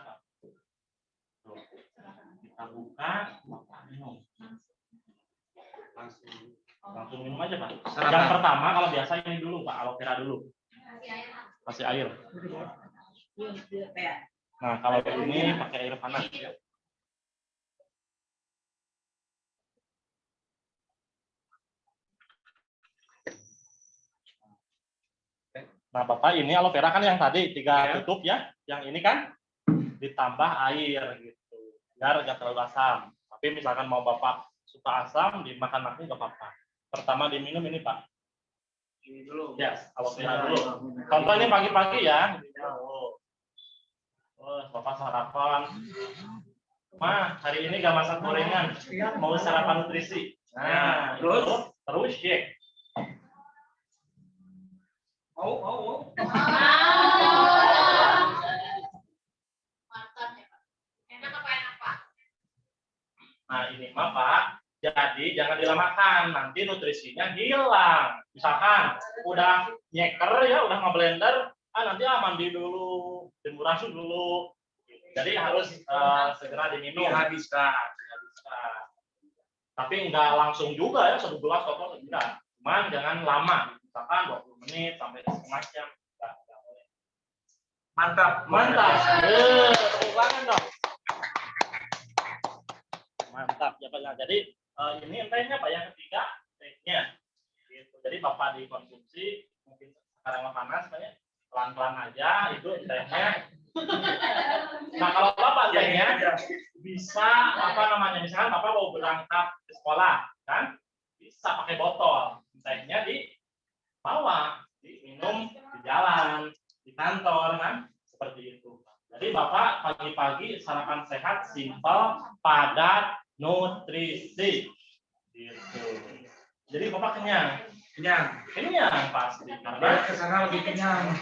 Speaker 3: Tuh. Kita buka, minum. Langsung minum aja, Pak. Yang pertama kalau biasa ini dulu, Pak, aloe vera dulu. Kasih air. Nah, kalau ini pakai air panas. Nah, Bapak ini aloe vera kan yang tadi 3 tutup ya. Yang ini kan ditambah air gitu. Biar nggak terlalu asam. Tapi misalkan mau Bapak suka asam, dimakan langsung nggak apa-apa. Pertama diminum ini, Pak.
Speaker 6: Ini dulu.
Speaker 3: Yes, aloe vera dulu. Contoh ini pagi-pagi ya. Oh, Bapak sarapan. Hari ini nggak masak gorengan. Mau sarapan nutrisi. Nah, terus shake.
Speaker 6: Mau.
Speaker 2: Mantan ya, Pak. Enak apa enak, Pak?
Speaker 3: Nah, ini mah, Pak. Jadi jangan dilamakan, nanti nutrisinya hilang. Misalkan udah nyeker ya, udah ngeblender, nanti mandi dulu, jemur langsung dulu. Jadi harus segera diminum.
Speaker 6: Dihabiskan.
Speaker 3: Tapi enggak langsung juga ya, 1 gelas atau enggak. Cuman jangan lama, misalkan 20 menit sampai setengah jam.
Speaker 6: Mantap.
Speaker 3: Tepuk tangan dong. Mantap ya, Pak. Jadi ini tehnya, Pak, yang ketiga tehnya. Gitu. Jadi Bapak dikonsumsi mungkin sekarang panas, Pak, ya. Pelan-pelan aja itu tehnya. Nah, kalau Bapak tehnya bisa misalkan Bapak mau berangkat ke sekolah, kan? Bisa pakai botol. Tehnya dibawa, diminum di jalan, di kantor, kan? Seperti itu. Jadi Bapak pagi-pagi sarapan sehat, simpel, padat, nutrisi. Gitu. Jadi Bapak kenyang. Kenyang pasti. Karena
Speaker 6: Kesana lebih kenyang.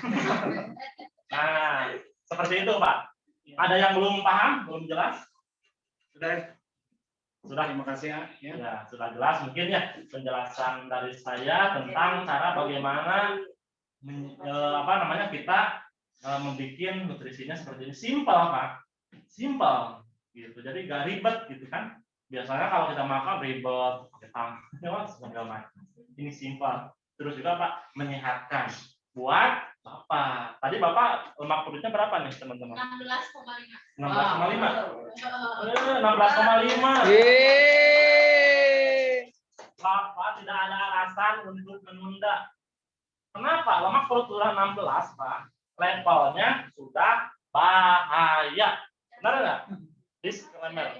Speaker 3: nah, seperti itu, Pak. Ada yang belum paham, belum jelas? Sudah.
Speaker 6: Terima kasih ya.
Speaker 3: Ya, sudah jelas mungkin ya penjelasan dari saya tentang cara bagaimana kita membuat nutrisinya seperti ini. Simpel, Pak. Simpel gitu. Jadi nggak ribet gitu kan. Biasanya kalau kita makan ribet, pakai tangan, segala macam. Ini simpel. Terus juga, Pak, menyehatkan. Buat Bapak. Tadi Bapak lemak perutnya berapa nih, teman-teman?
Speaker 2: 16,5.
Speaker 3: 16,5. 16,5. Bapak tidak ada alasan untuk menunda. Kenapa? Lemak perut sudah 16, Pak. Levelnya sudah bahaya. Benar nggak? Disclaimer.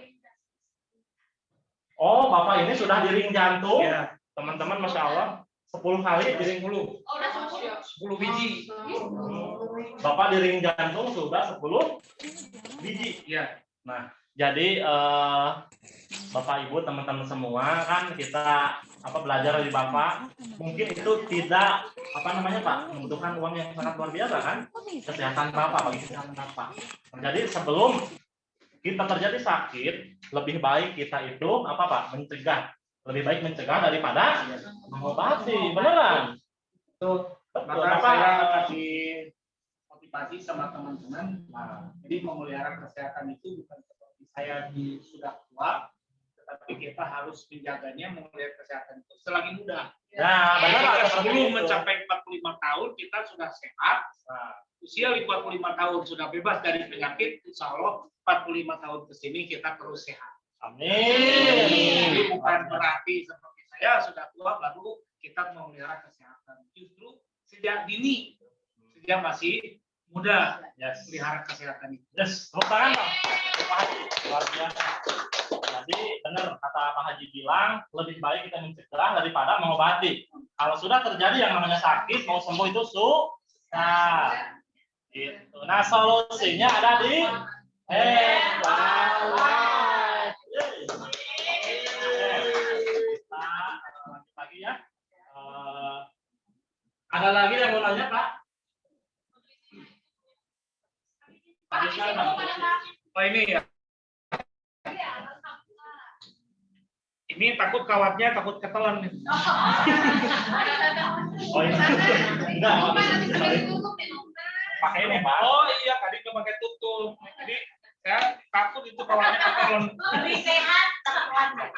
Speaker 3: Oh, Bapak ini sudah di ring jantung.
Speaker 6: Ya.
Speaker 3: Teman-teman, Masya Allah. 10 kali di ring
Speaker 6: 10.
Speaker 2: Oh, udah sosial.
Speaker 6: 10 biji.
Speaker 3: Bapak di ring jantung sudah 10 biji.
Speaker 6: Iya.
Speaker 3: Nah, jadi Bapak Ibu teman-teman semua kan kita belajar dari Bapak, mungkin itu tidak Pak, membutuhkan uang yang sangat luar biasa kan? Kesehatan Bapak, bagi kesehatan Bapak. Jadi sebelum kita terjadi sakit, lebih baik kita itu Pak? Mencegah. Lebih baik mencegah daripada mengobati. Beneran?
Speaker 6: Betul.
Speaker 3: Betul.
Speaker 6: Maka
Speaker 3: Bapak,
Speaker 6: saya kasih motivasi sama teman-teman. Nah, jadi memelihara kesehatan itu bukan seperti saya sudah tua, tetapi kita harus menjaganya, memelihara kesehatan itu selagi muda.
Speaker 3: ya benar.
Speaker 6: Sebelum mencapai 45 tahun kita sudah sehat.
Speaker 3: Nah,
Speaker 6: usia 55 tahun sudah bebas dari penyakit, insya Allah 45 tahun ke sini kita terus sehat.
Speaker 3: Amin.
Speaker 6: Jadi bukan berarti seperti saya sudah tua baru kita memelihara kesehatan. Justru sejak dini, sejak masih muda,
Speaker 3: Yes.
Speaker 6: pelihara kesehatan itu.
Speaker 3: Yes, tepuk tangan Pak. Pak Haji, luar biasa. Jadi benar kata Pak Haji bilang, lebih baik kita mencegah daripada mengobati. Kalau sudah terjadi yang namanya sakit, mau sembuh itu susah. Gitu. Nah, solusinya ada di Herbalife. Kita lanjut lagi ya. Ada lagi yang mau nanya, Pak?
Speaker 6: Oh ini ya. Ini takut kawatnya takut ketelan nih.
Speaker 3: Oh ini enggak. Pakai ini, Pak.
Speaker 6: Oh iya, tadi pakai tutup. Jadi saya takut itu kawatnya ketelan.
Speaker 5: Lebih sehat teman.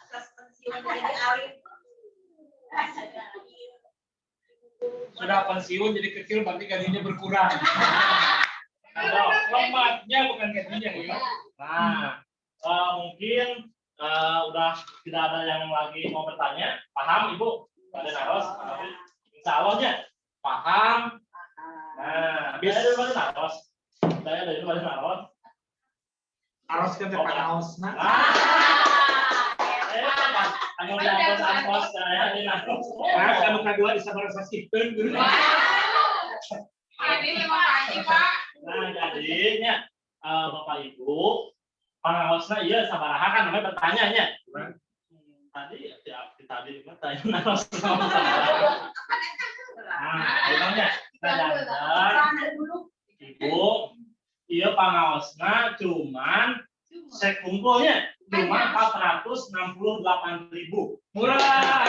Speaker 5: Atas pensiun jadi alim.
Speaker 6: Sudah pensiun jadi kecil berarti gajinya berkurang. Kalau lemaknya bukan gajinya ya.
Speaker 3: Nah, mungkin udah tidak ada yang lagi mau bertanya. Paham, Ibu? Ada naros? Insya Allahnya paham. Nah, biasa dari naros. Saya dari naros.
Speaker 6: Harus kan depan haus. Nah,
Speaker 3: Anu di angkos saya ini naros.
Speaker 6: kanu kadua bisa berasasikeun gitu.
Speaker 2: Ini terima kasih Pak.
Speaker 3: Nah, jadinya Bapak Ibu, pangaosna iya sabaraha kan namanya bertanya. Tadi ya tadi bertanya naros. Nah, bilangnya kita jangan Ibu, iya pangaosna cuman sek kumpulnya cuma 468.000. Murah.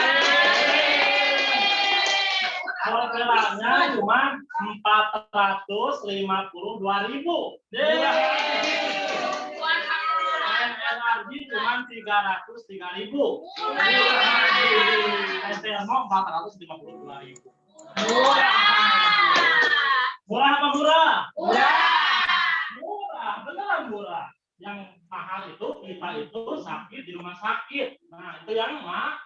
Speaker 3: Hotelnya cuma 452.000. NRG cuma 303.000. STMO 452.000. Murah apa murah? Murah, beneran murah. Yang mahal itu kita itu sakit di rumah sakit. Nah, itu yang mahal.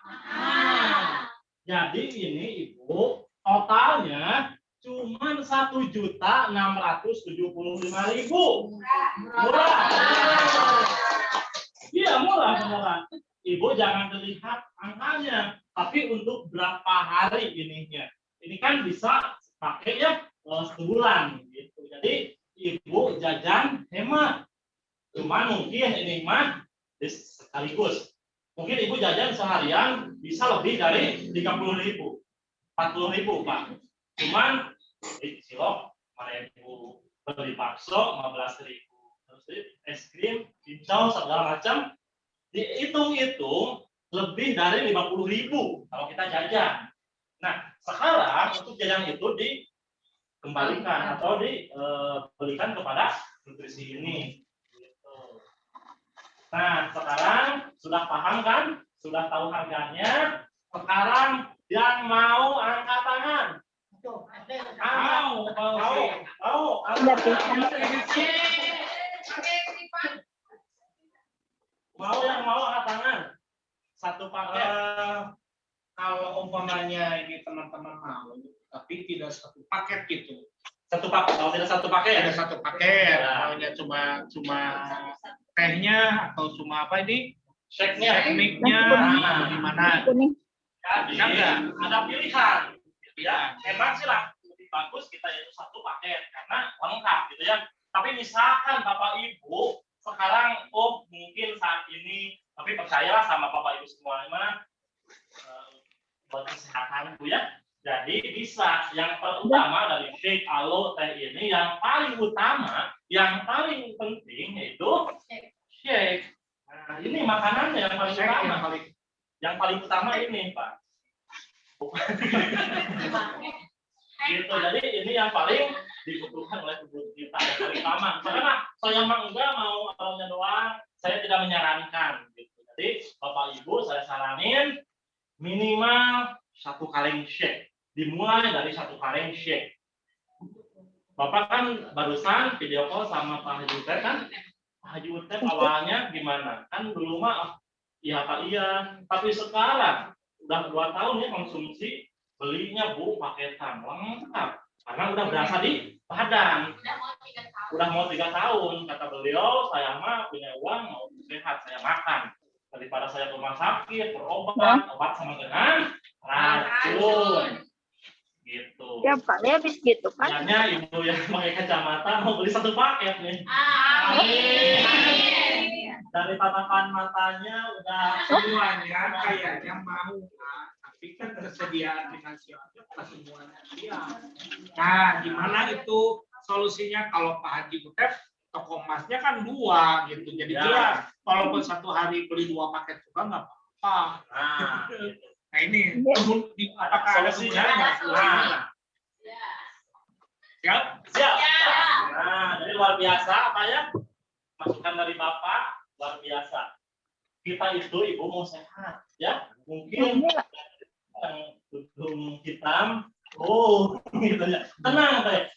Speaker 3: Jadi ini Ibu totalnya cuma 1.675.000. Murah. Iya murah beneran. Ibu jangan dilihat angkanya, tapi untuk berapa hari ininya. Ini kan bisa pakai ya sebulan gitu. Jadi Ibu jajan hemat. Cuman mungkin ini mah sekaligus. Mungkin Ibu jajan seharian bisa lebih dari 30.000, 40.000 Pak. Cuman di cilok, mana Ibu beli bakso 15.000, terus es krim, cincau segala macam, dihitung-hitung lebih dari 50.000 kalau kita jajan. Nah sekarang untuk jajan itu dikembalikan atau diberikan kepada nutrisi ini. Nah, sekarang sudah paham kan? Sudah tahu harganya? Sekarang yang mau angkat tangan. Mau yang mau angkat tangan. Satu paket.
Speaker 6: Kalau umpamanya ini teman-teman mau, tapi tidak satu paket gitu.
Speaker 3: Satu paket. Kalau tidak satu paket.
Speaker 6: Ada satu paket. Maunya cuma tehnya atau cuma apa ini?
Speaker 3: Shake-nya.
Speaker 6: Tekniknya gimana?
Speaker 3: Jadi ada pilihan. Ya, memang sih lah lebih bagus kita itu satu paket karena lengkap gitu ya. Tapi misalkan Bapak Ibu sekarang mungkin saat ini, tapi percayalah sama Bapak Ibu semua gimana buat kesehatan Bu ya. Jadi bisa yang terutama dari shake, alo, teh ini yang paling utama, yang paling penting yaitu shake. Nah, ini makanannya yang paling utama. Yang paling utama ini, Pak. Gitu. Jadi ini yang paling dibutuhkan oleh tubuh kita yang paling utama. Karena saya memang enggak mau alamnya doang, saya tidak menyarankan. Gitu. Jadi Bapak Ibu saya saranin minimal 1 kaleng shake. Dimulai dari 1 kaleng shake. Bapak kan barusan video call sama Pak Haji Utep kan? Pak Haji Utep awalnya gimana? Kan dulu mah iya Pak iya, tapi sekarang udah 2 tahun ya konsumsi, belinya Bu paketan lengkap karena udah berasa di badan. Udah mau 3 tahun, kata beliau, saya mah punya uang mau sehat, saya makan daripada saya ke rumah sakit berobat, obat sama dengan racun. Gitu.
Speaker 7: Ya Pak, ya habis gitu kan.
Speaker 3: Hanya ibu yang pakai kacamata mau beli 1 paket nih.
Speaker 2: Amin.
Speaker 3: Dari tatapan matanya udah
Speaker 6: Semuanya kayaknya mau, Pak. Tapi kan tersediaan finansialnya pas semuanya siap. Nah, gimana itu solusinya kalau Pak Haji Utep toko emasnya kan 2 gitu. Jadi
Speaker 3: Ya.
Speaker 6: jelas, walaupun 1 hari beli 2 paket juga nggak apa-apa.
Speaker 3: nah, gitu.
Speaker 6: Nah ini, apakah ada
Speaker 3: Solusinya?
Speaker 6: kemudahan?
Speaker 3: Nah,
Speaker 6: Siap?
Speaker 3: siap.
Speaker 2: Ya.
Speaker 3: Nah, jadi luar biasa apa ya? Masukan dari Bapak luar biasa. Kita itu ibu mau sehat, ya. Mungkin yang hidung hitam, gitu ya. Tenang teh.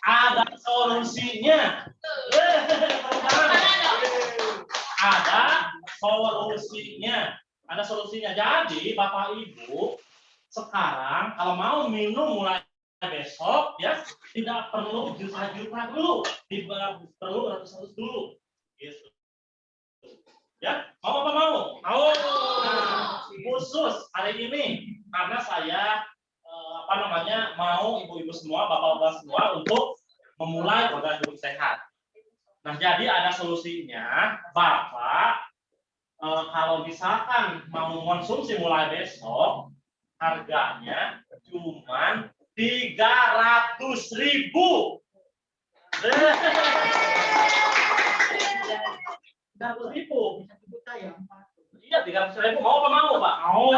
Speaker 3: Ada solusinya. Ada solusinya. Ada solusinya. Jadi Bapak Ibu sekarang kalau mau minum mulai besok ya tidak perlu juta-juta dulu, tidak perlu ratus-ratus dulu. Gitu. Ya, mau apa mau? Mau. Nah, khusus hari ini karena saya mau ibu-ibu semua, bapak-bapak semua untuk memulai pola hidup sehat. Nah, jadi ada solusinya, Bapak kalau misalkan mau konsumsi mulai besok, harganya cuma 300.000. 300.000. Iya, 300.000 mau apa mau, Pak? Mau.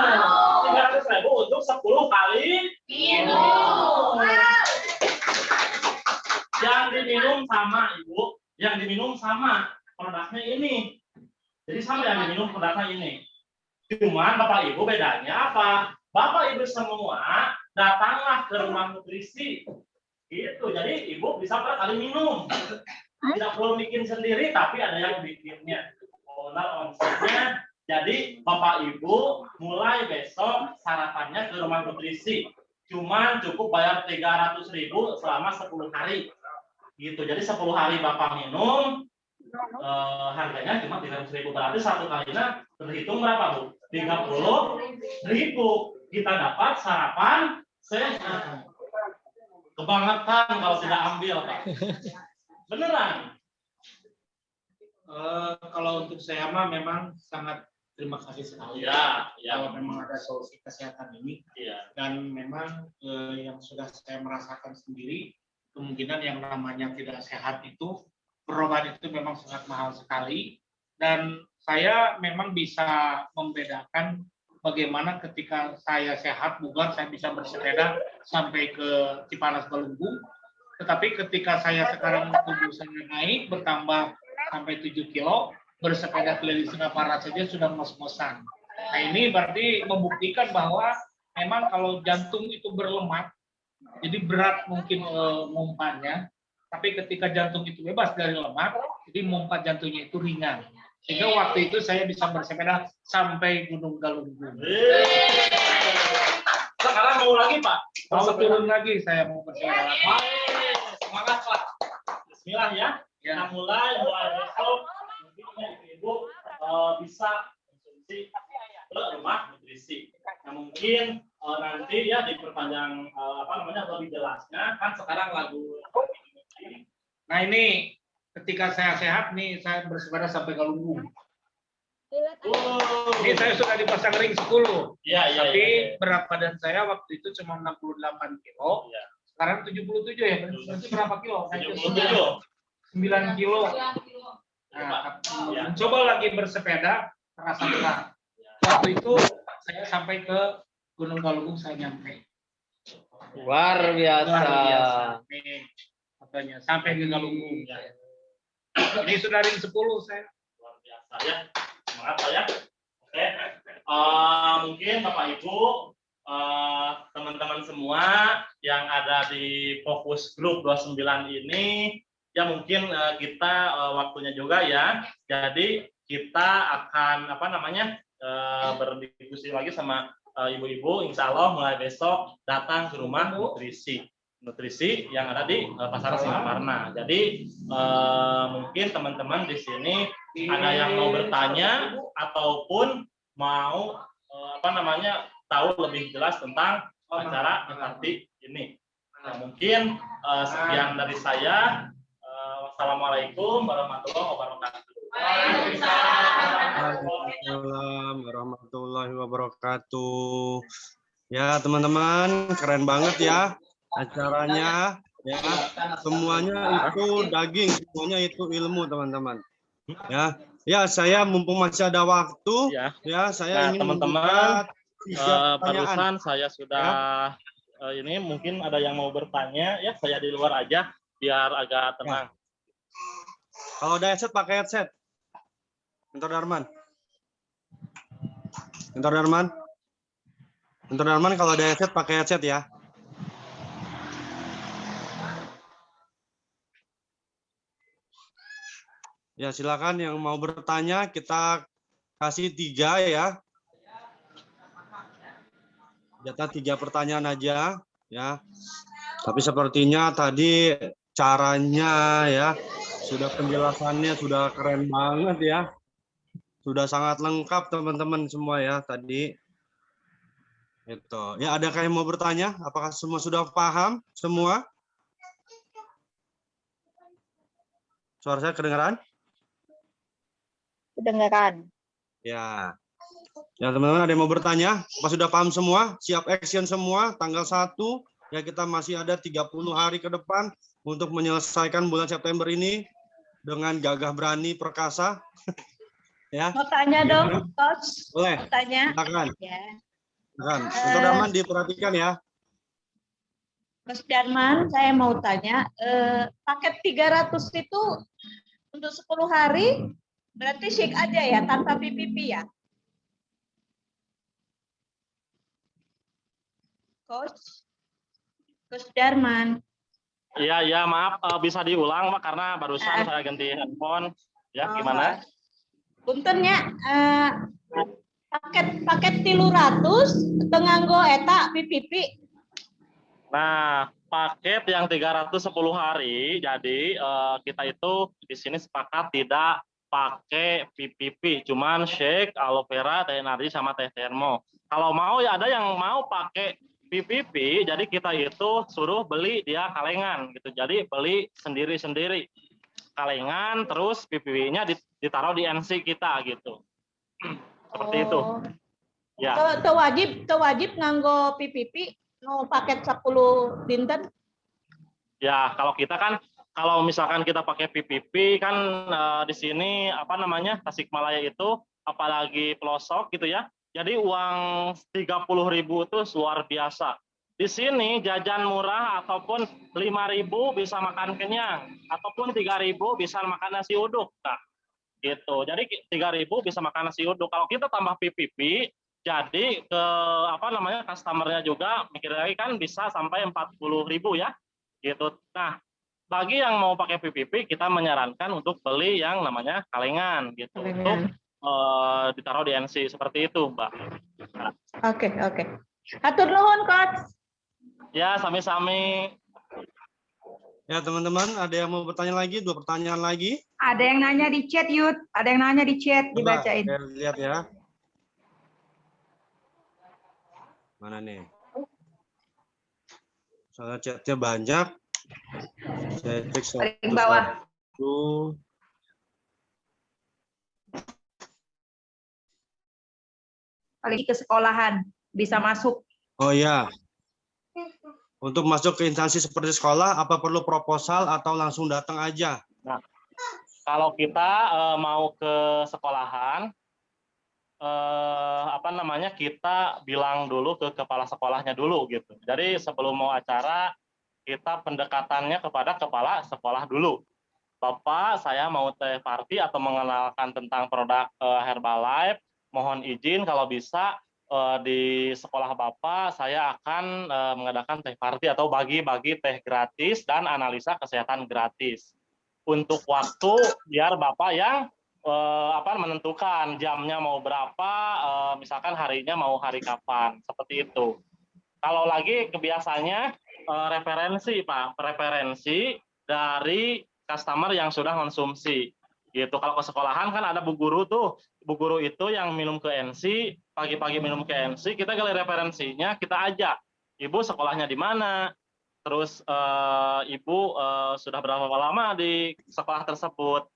Speaker 3: 300.000 untuk 10 kali
Speaker 2: Minum.
Speaker 3: yang diminum sama, Ibu. Yang diminum sama produknya ini. Jadi sama yang diminum produknya ini. Cuman Bapak Ibu bedanya apa? Bapak Ibu semua datanglah ke rumah nutrisi. Gitu. Jadi Ibu bisa berkali minum. Tidak perlu bikin sendiri, tapi ada yang bikinnya. Owner omsetnya. Jadi Bapak Ibu mulai besok sarapannya ke rumah nutrisi. Cuman cukup bayar 300.000 selama 10 hari. Gitu. Jadi 10 hari Bapak minum, harganya cuma 300.000, berarti satu kalinya terhitung berapa Bu? 30.000. Kita dapat sarapan sehat. Kebangetan kalau tidak ambil Pak. Beneran.
Speaker 6: Kalau untuk saya mah memang sangat terima kasih sekali
Speaker 3: Ya,
Speaker 6: kalau
Speaker 3: ya,
Speaker 6: memang ada solusi kesehatan ini,
Speaker 3: ya.
Speaker 6: dan memang yang sudah saya merasakan sendiri, kemungkinan yang namanya tidak sehat itu berobat itu memang sangat mahal sekali, dan saya memang bisa membedakan bagaimana ketika saya sehat bugar saya bisa bersepeda sampai ke Cipanas Galunggung, tetapi ketika saya sekarang tubuh saya naik bertambah sampai 7 kilo, bersepeda keliling Singaparna saja sudah ngos-ngosan. Nah ini berarti membuktikan bahwa memang kalau jantung itu berlemak, jadi berat mungkin mompanya, tapi ketika jantung itu bebas dari lemak, jadi mompa jantungnya itu ringan. Sehingga waktu itu saya bisa bersepeda sampai Gunung Galunggung.
Speaker 3: Sekarang mau lagi Pak?
Speaker 6: Mau turun lagi saya mau bersepeda.
Speaker 3: Semangat Pak. Bismillah ya.
Speaker 6: Ya.
Speaker 3: Kita mulai besok. Mungkin ibu bisa konsumsi ke rumah nutrisi. Nah mungkin nanti ya diperpanjang lebih jelasnya kan sekarang lagu.
Speaker 6: Nah ini ketika saya sehat nih saya bersepeda sampai Galunggung. Ini saya sudah dipasang ring 10.
Speaker 3: Iya, iya.
Speaker 6: Tapi
Speaker 3: iya.
Speaker 6: berat badan saya waktu itu cuma 68 kilo.
Speaker 3: Iya.
Speaker 6: Sekarang 77 ya. Berarti berapa kilo?
Speaker 3: 77.
Speaker 6: 9 kilo.
Speaker 2: 9 kilo.
Speaker 6: Nah,
Speaker 3: Ya.
Speaker 6: mencoba lagi bersepeda terasa berat. Waktu itu saya sampai ke Gunung Galunggung saya nyampe.
Speaker 8: Luar biasa.
Speaker 6: Luar biasa. Nih, katanya sampai ke Galunggung. Ini sudah ring 10 saya.
Speaker 3: Luar biasa ya. Semangat Pak ya. Mungkin Bapak Ibu, teman-teman semua yang ada di fokus grup 29 ini, ya mungkin kita waktunya juga ya. Jadi kita akan berdiskusi lagi sama ibu-ibu, insya Allah mulai besok datang ke rumah nutrisi yang ada di Pasar Singaparna. Jadi mungkin teman-teman di sini ada yang mau bertanya ataupun mau tahu lebih jelas tentang acara FRT ini. Nah, mungkin sekian dari saya. Wassalamualaikum warahmatullahi wabarakatuh.
Speaker 1: Waalaikumsalam warahmatullahi wabarakatuh. Ya teman-teman, keren banget ya acaranya. Ya, semuanya itu daging, semuanya itu ilmu teman-teman. Ya, saya mumpung masih ada waktu, ya saya ingin
Speaker 3: teman-teman,
Speaker 1: membuka
Speaker 3: barusan saya sudah ini mungkin ada yang mau bertanya ya, saya di luar aja biar agak tenang.
Speaker 1: Kalau ada headset pakai headset. Mentor Darman kalau ada headset pakai headset ya. Ya silakan yang mau bertanya, kita kasih 3 ya. Jatah 3 pertanyaan aja ya. Tapi sepertinya tadi caranya ya, sudah penjelasannya sudah keren banget ya. Sudah sangat lengkap teman-teman semua ya tadi. Itu. Ya adakah yang mau bertanya? Apakah semua sudah paham semua? Suara saya kedengaran?
Speaker 7: Kedengaran.
Speaker 1: Ya. Ya teman-teman ada yang mau bertanya? Apa sudah paham semua? Siap action semua? Tanggal 1 ya, kita masih ada 30 hari ke depan untuk menyelesaikan bulan September ini dengan gagah berani perkasa. Ya.
Speaker 7: Mau tanya dong, Coach?
Speaker 1: Boleh.
Speaker 7: Mau tanya?
Speaker 1: Silakan.
Speaker 7: Ya.
Speaker 1: Silakan. Untuk Darman diperhatikan ya.
Speaker 7: Mas Darman, saya mau tanya, paket 300 itu untuk 10 hari berarti shake aja ya, tanpa PPP ya? Coach Darman.
Speaker 3: Iya, maaf bisa diulang Pak karena barusan saya ganti handphone. Ya, gimana?
Speaker 7: Puntennya paket 300 nganggo eta PPP.
Speaker 3: Nah, paket yang 310 hari, jadi kita itu di sini sepakat tidak pakai PPP, cuman shake, aloe vera, teh nari sama teh termo. Kalau mau ya ada yang mau pakai PPP, jadi kita itu suruh beli dia kalengan gitu. Jadi beli sendiri-sendiri kalengan, terus PPP-nya ditaruh di NC kita gitu. Seperti itu. Ya.
Speaker 7: Teu wajib nganggo PPP no paket 10 dinten.
Speaker 3: Ya, kalau kita kan kalau misalkan kita pakai PPP kan di sini Tasikmalaya itu apalagi pelosok gitu ya. Jadi uang 30.000 itu luar biasa. Di sini jajan murah ataupun 5.000 bisa makan kenyang, ataupun 3.000 bisa makan nasi uduk. Nah, gitu. Jadi 3.000 bisa makan nasi uduk. Kalau kita tambah PPP, jadi ke customernya juga mikir lagi kan bisa sampai 40.000 ya. Gitu. Nah, bagi yang mau pakai PPP, kita menyarankan untuk beli yang namanya kalengan gitu. Untuk ditaruh di NC seperti itu, Mbak. Nah.
Speaker 7: Oke. Hatur nuhun, Coach.
Speaker 3: Ya, sami-sami.
Speaker 1: Ya teman-teman, ada yang mau bertanya lagi? 2 pertanyaan lagi?
Speaker 4: Ada yang nanya di chat, Yud. Ada yang nanya di chat, dibacain.
Speaker 1: Coba, lihat ya. Mana nih? Soalnya chatnya banyak. Saya cek
Speaker 4: Paling bawah. Paling ke sekolahan bisa masuk.
Speaker 1: Oh iya. Untuk masuk ke instansi seperti sekolah, apa perlu proposal atau langsung datang aja?
Speaker 3: Nah, kalau kita mau ke sekolahan, kita bilang dulu ke kepala sekolahnya dulu gitu. Jadi sebelum mau acara, kita pendekatannya kepada kepala sekolah dulu. Bapak, saya mau teh party atau mengenalkan tentang produk Herbalife, mohon izin kalau bisa di sekolah Bapak saya akan mengadakan teh party atau bagi-bagi teh gratis dan analisa kesehatan gratis. Untuk waktu biar Bapak yang menentukan jamnya mau berapa, misalkan harinya mau hari kapan, seperti itu. Kalau lagi kebiasaannya referensi Pak, referensi dari customer yang sudah konsumsi. Gitu. Kalau ke sekolahan kan ada bu guru tuh, bu guru itu yang minum ke NC, pagi-pagi minum ke NC, kita gali referensinya, kita ajak, ibu sekolahnya di mana, terus ibu sudah berapa lama di sekolah tersebut.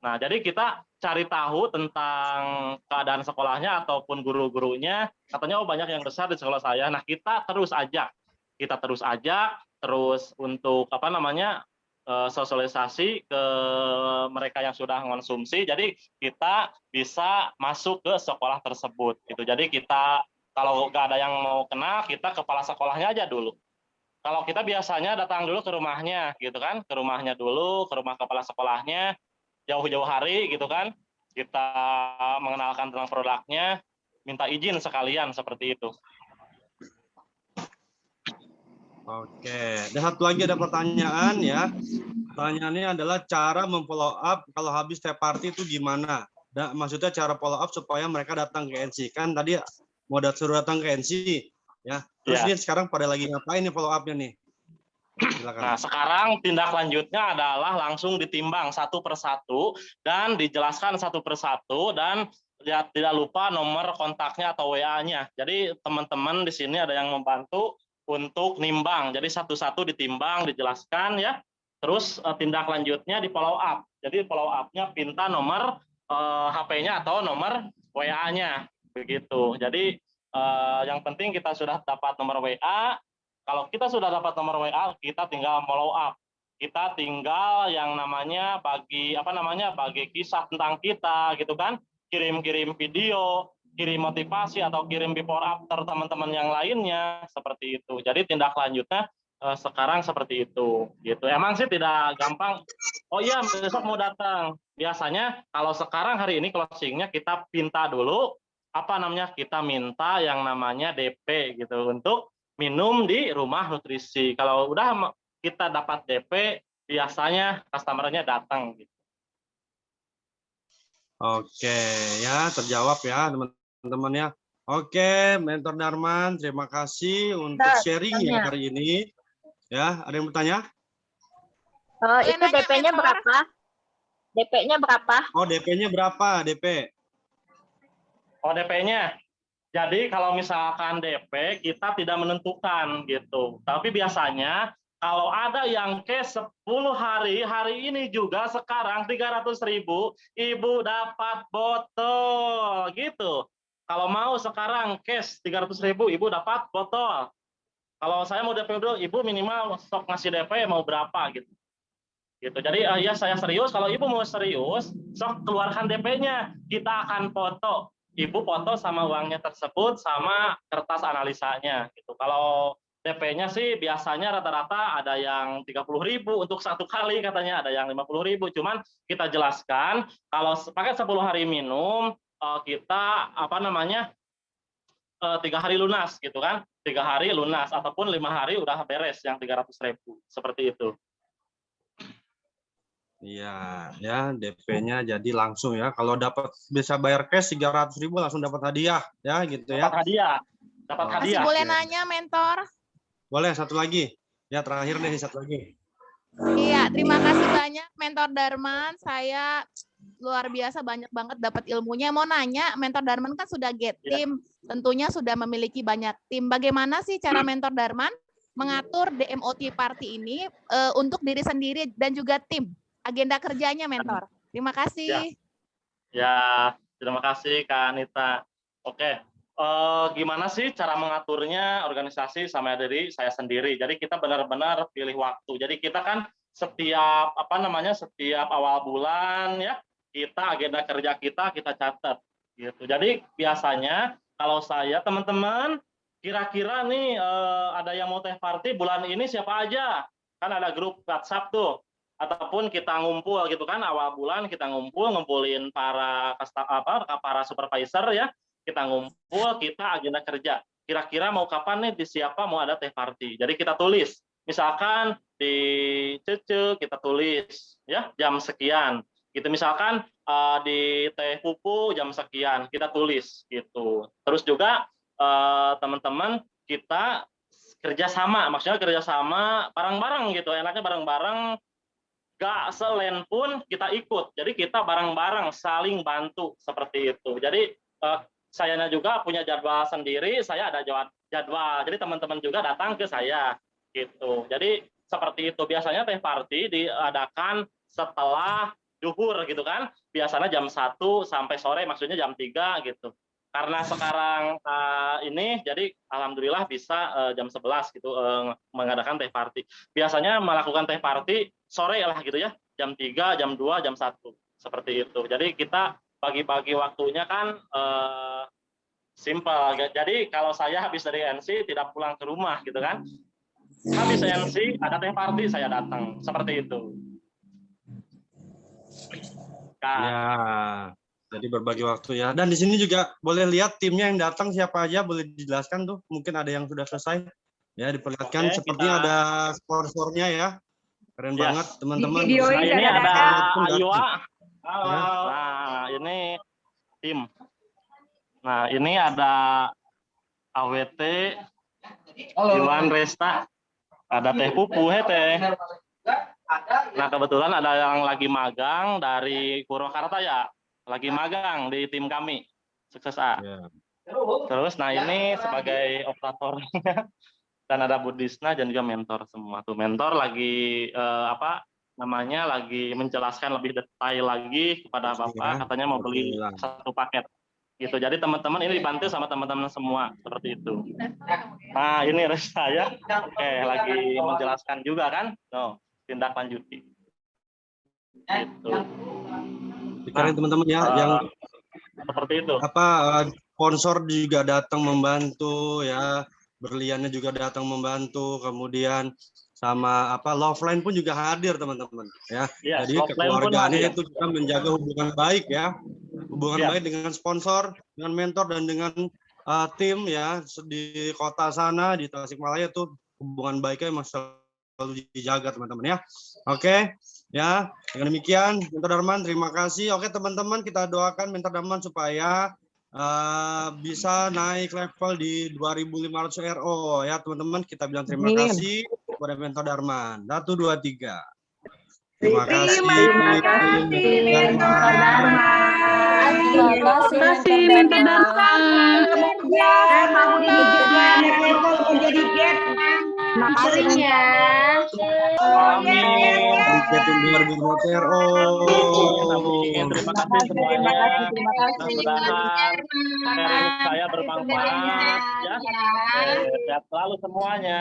Speaker 3: Nah, jadi kita cari tahu tentang keadaan sekolahnya ataupun guru-gurunya, katanya banyak yang besar di sekolah saya. Nah, kita terus ajak, terus untuk sosialisasi ke mereka yang sudah mengonsumsi, jadi kita bisa masuk ke sekolah tersebut. Gitu. Jadi kita kalau nggak ada yang mau kenal, kita kepala sekolahnya aja dulu. Kalau kita biasanya datang dulu ke rumahnya, gitu kan, ke rumahnya dulu, ke rumah kepala sekolahnya, jauh-jauh hari, gitu kan, kita mengenalkan tentang produknya, minta izin sekalian seperti itu.
Speaker 1: Oke, dan satu lagi ada pertanyaan ya. Pertanyaannya adalah cara memfollow up kalau habis teh party itu gimana? Maksudnya cara follow up supaya mereka datang ke NC. Kan tadi mau suruh datang ke NC ya. Terus dia sekarang pada lagi ngapain nih follow up-nya nih? Silakan.
Speaker 3: Nah, sekarang tindak lanjutnya adalah langsung ditimbang satu persatu dan dijelaskan satu persatu, dan tidak lupa nomor kontaknya atau WA-nya. Jadi teman-teman di sini ada yang membantu untuk nimbang. Jadi satu-satu ditimbang, dijelaskan ya. Terus tindak lanjutnya di follow up. Jadi follow up-nya minta nomor HP-nya atau nomor WA-nya. Begitu. Jadi yang penting kita sudah dapat nomor WA. Kalau kita sudah dapat nomor WA, kita tinggal follow up. Kita tinggal yang namanya bagi kisah tentang kita gitu kan. Kirim-kirim video, kirim motivasi atau kirim before after teman-teman yang lainnya, seperti itu. Jadi tindak lanjutnya sekarang seperti itu. Gitu. Emang sih tidak gampang. Oh iya, besok mau datang. Biasanya kalau sekarang hari ini closingnya kita minta dulu kita minta yang namanya DP gitu untuk minum di rumah nutrisi. Kalau udah kita dapat DP, biasanya customer-nya datang gitu.
Speaker 1: Oke, ya terjawab ya teman-teman ya. Oke, Mentor Darman, terima kasih untuk sharing-nya hari ini. Ya, ada yang bertanya?
Speaker 7: Itu DP-nya berapa? DP-nya berapa?
Speaker 1: Oh, DP-nya berapa? DP?
Speaker 3: Oh, DP-nya. Jadi kalau misalkan DP kita tidak menentukan gitu. Tapi biasanya kalau ada yang cash 10 hari, hari ini juga sekarang 300.000, Ibu dapat botol gitu. Kalau mau sekarang cash 300.000, Ibu dapat botol. Kalau saya mau DP dulu, Ibu minimal stok ngasih DP mau berapa gitu. Gitu. Jadi ya saya serius, kalau Ibu mau serius, sok keluarkan DP-nya. Kita akan foto. Ibu foto sama uangnya tersebut sama kertas analisanya gitu. Kalau DP-nya sih biasanya rata-rata ada yang 30.000 untuk satu kali katanya, ada yang 50.000. Cuman kita jelaskan kalau pakai 10 hari minum kita 3 hari lunas gitu kan. 3 hari lunas ataupun 5 hari udah beres yang 300.000 seperti itu.
Speaker 1: Iya, ya DP-nya jadi langsung ya. Kalau dapat bisa bayar cash 300.000 langsung dapat hadiah ya gitu ya.
Speaker 3: Dapat hadiah.
Speaker 2: Masih boleh nanya, Mentor?
Speaker 1: Boleh satu lagi. Ya terakhir deh satu lagi.
Speaker 2: Iya, terima kasih banyak Mentor Darman. Saya luar biasa banyak banget dapat ilmunya. Mau nanya, Mentor Darman kan sudah get team, tentunya sudah memiliki banyak tim. Bagaimana sih cara Mentor Darman mengatur DMOT Party ini untuk diri sendiri dan juga tim? Agenda kerjanya, Mentor. Terima kasih.
Speaker 3: Ya, terima kasih Kak Anita. Oke, gimana sih cara mengaturnya organisasi sama dari saya sendiri? Jadi kita benar-benar pilih waktu. Jadi kita kan setiap setiap awal bulan ya, kita agenda kerja kita catat gitu. Jadi biasanya kalau saya teman-teman kira-kira nih ada yang mau teh party bulan ini siapa aja? Kan ada grup WhatsApp tuh. Ataupun kita ngumpul gitu kan awal bulan kita ngumpulin para supervisor ya, kita ngumpul, kita agenda kerja. Kira-kira mau kapan nih di siapa mau ada teh party. Jadi kita tulis. Misalkan di Cece kita tulis ya jam sekian. Gitu misalkan di Teh Pupu jam sekian kita tulis gitu. Terus juga teman-teman kita kerjasama, maksudnya kerjasama bareng-bareng gitu. Enaknya bareng-bareng. Gak selen pun kita ikut. Jadi kita bareng-bareng saling bantu seperti itu. Jadi sayanya juga punya jadwal sendiri, saya ada jadwal. Jadi teman-teman juga datang ke saya gitu. Jadi seperti itu. Biasanya teh party diadakan setelah duhur gitu kan. Biasanya jam 1 sampai sore, maksudnya jam 3 gitu. Karena sekarang ini jadi alhamdulillah bisa jam 11 gitu mengadakan teh party. Biasanya melakukan teh party sore lah gitu ya, jam 3, jam 2, jam 1 seperti itu. Jadi kita bagi-bagi waktunya kan simple. Jadi kalau saya habis dari NC tidak pulang ke rumah gitu kan. Habis NC ada teh party saya datang seperti itu.
Speaker 1: Ya, jadi berbagi waktu ya. Dan di sini juga boleh lihat timnya yang datang siapa aja, boleh dijelaskan tuh. Mungkin ada yang sudah selesai. Ya, diperlihatkan.
Speaker 3: Oke,
Speaker 1: sepertinya ada sponsornya ya. Keren banget teman-teman.
Speaker 4: Di video
Speaker 3: Nah,
Speaker 4: ini
Speaker 3: ini ada Aywa.
Speaker 1: Ya.
Speaker 3: Nah, ini tim. Nah, ini ada AWT, Iwan Resta, ada Teh Pupu, Teh. Nah, kebetulan ada yang lagi magang dari Purwakarta ya, lagi magang di tim kami, Sukses A.
Speaker 1: Ya.
Speaker 3: Terus, nah ini sebagai operatornya, dan ada Budisna dan juga mentor semua. Tuh mentor lagi lagi menjelaskan lebih detail lagi kepada Bapak, katanya mau beli satu paket. Gitu. Jadi teman-teman ini dibantu sama teman-teman semua seperti itu. Nah, ini Resta ya. Oke, lagi menjelaskan juga kan? No, tindak lanjuti. Gitu.
Speaker 1: Keren teman-teman ya, yang
Speaker 3: seperti itu.
Speaker 1: Sponsor juga datang membantu ya, berliannya juga datang membantu, kemudian sama Loveline pun juga hadir teman-teman ya. Jadi kekeluargaannya itu juga menjaga hubungan baik ya, hubungan baik dengan sponsor, dengan mentor dan dengan tim ya di kota sana di Tasikmalaya tuh hubungan baiknya masih selalu dijaga teman-teman ya. Oke ya, dengan demikian Mentor Darman terima kasih. Oke teman-teman, kita doakan Mentor Darman supaya bisa naik level di 2.500 RO ya teman-teman. Kita bilang terima kasih kepada Mentor Darman. 1, 2, 3. Terima kasih.
Speaker 4: Terima kasih Mentor Darman.
Speaker 7: Terima kasih Mentor Darman.
Speaker 4: Saya mau naik level menjadi get. Terima kasih ya.
Speaker 3: Amin.
Speaker 1: Tim 2.500 RO.
Speaker 3: Terima kasih semuanya. Mudah-mudahan sharing saya bermanfaat ya. Sehat selalu semuanya.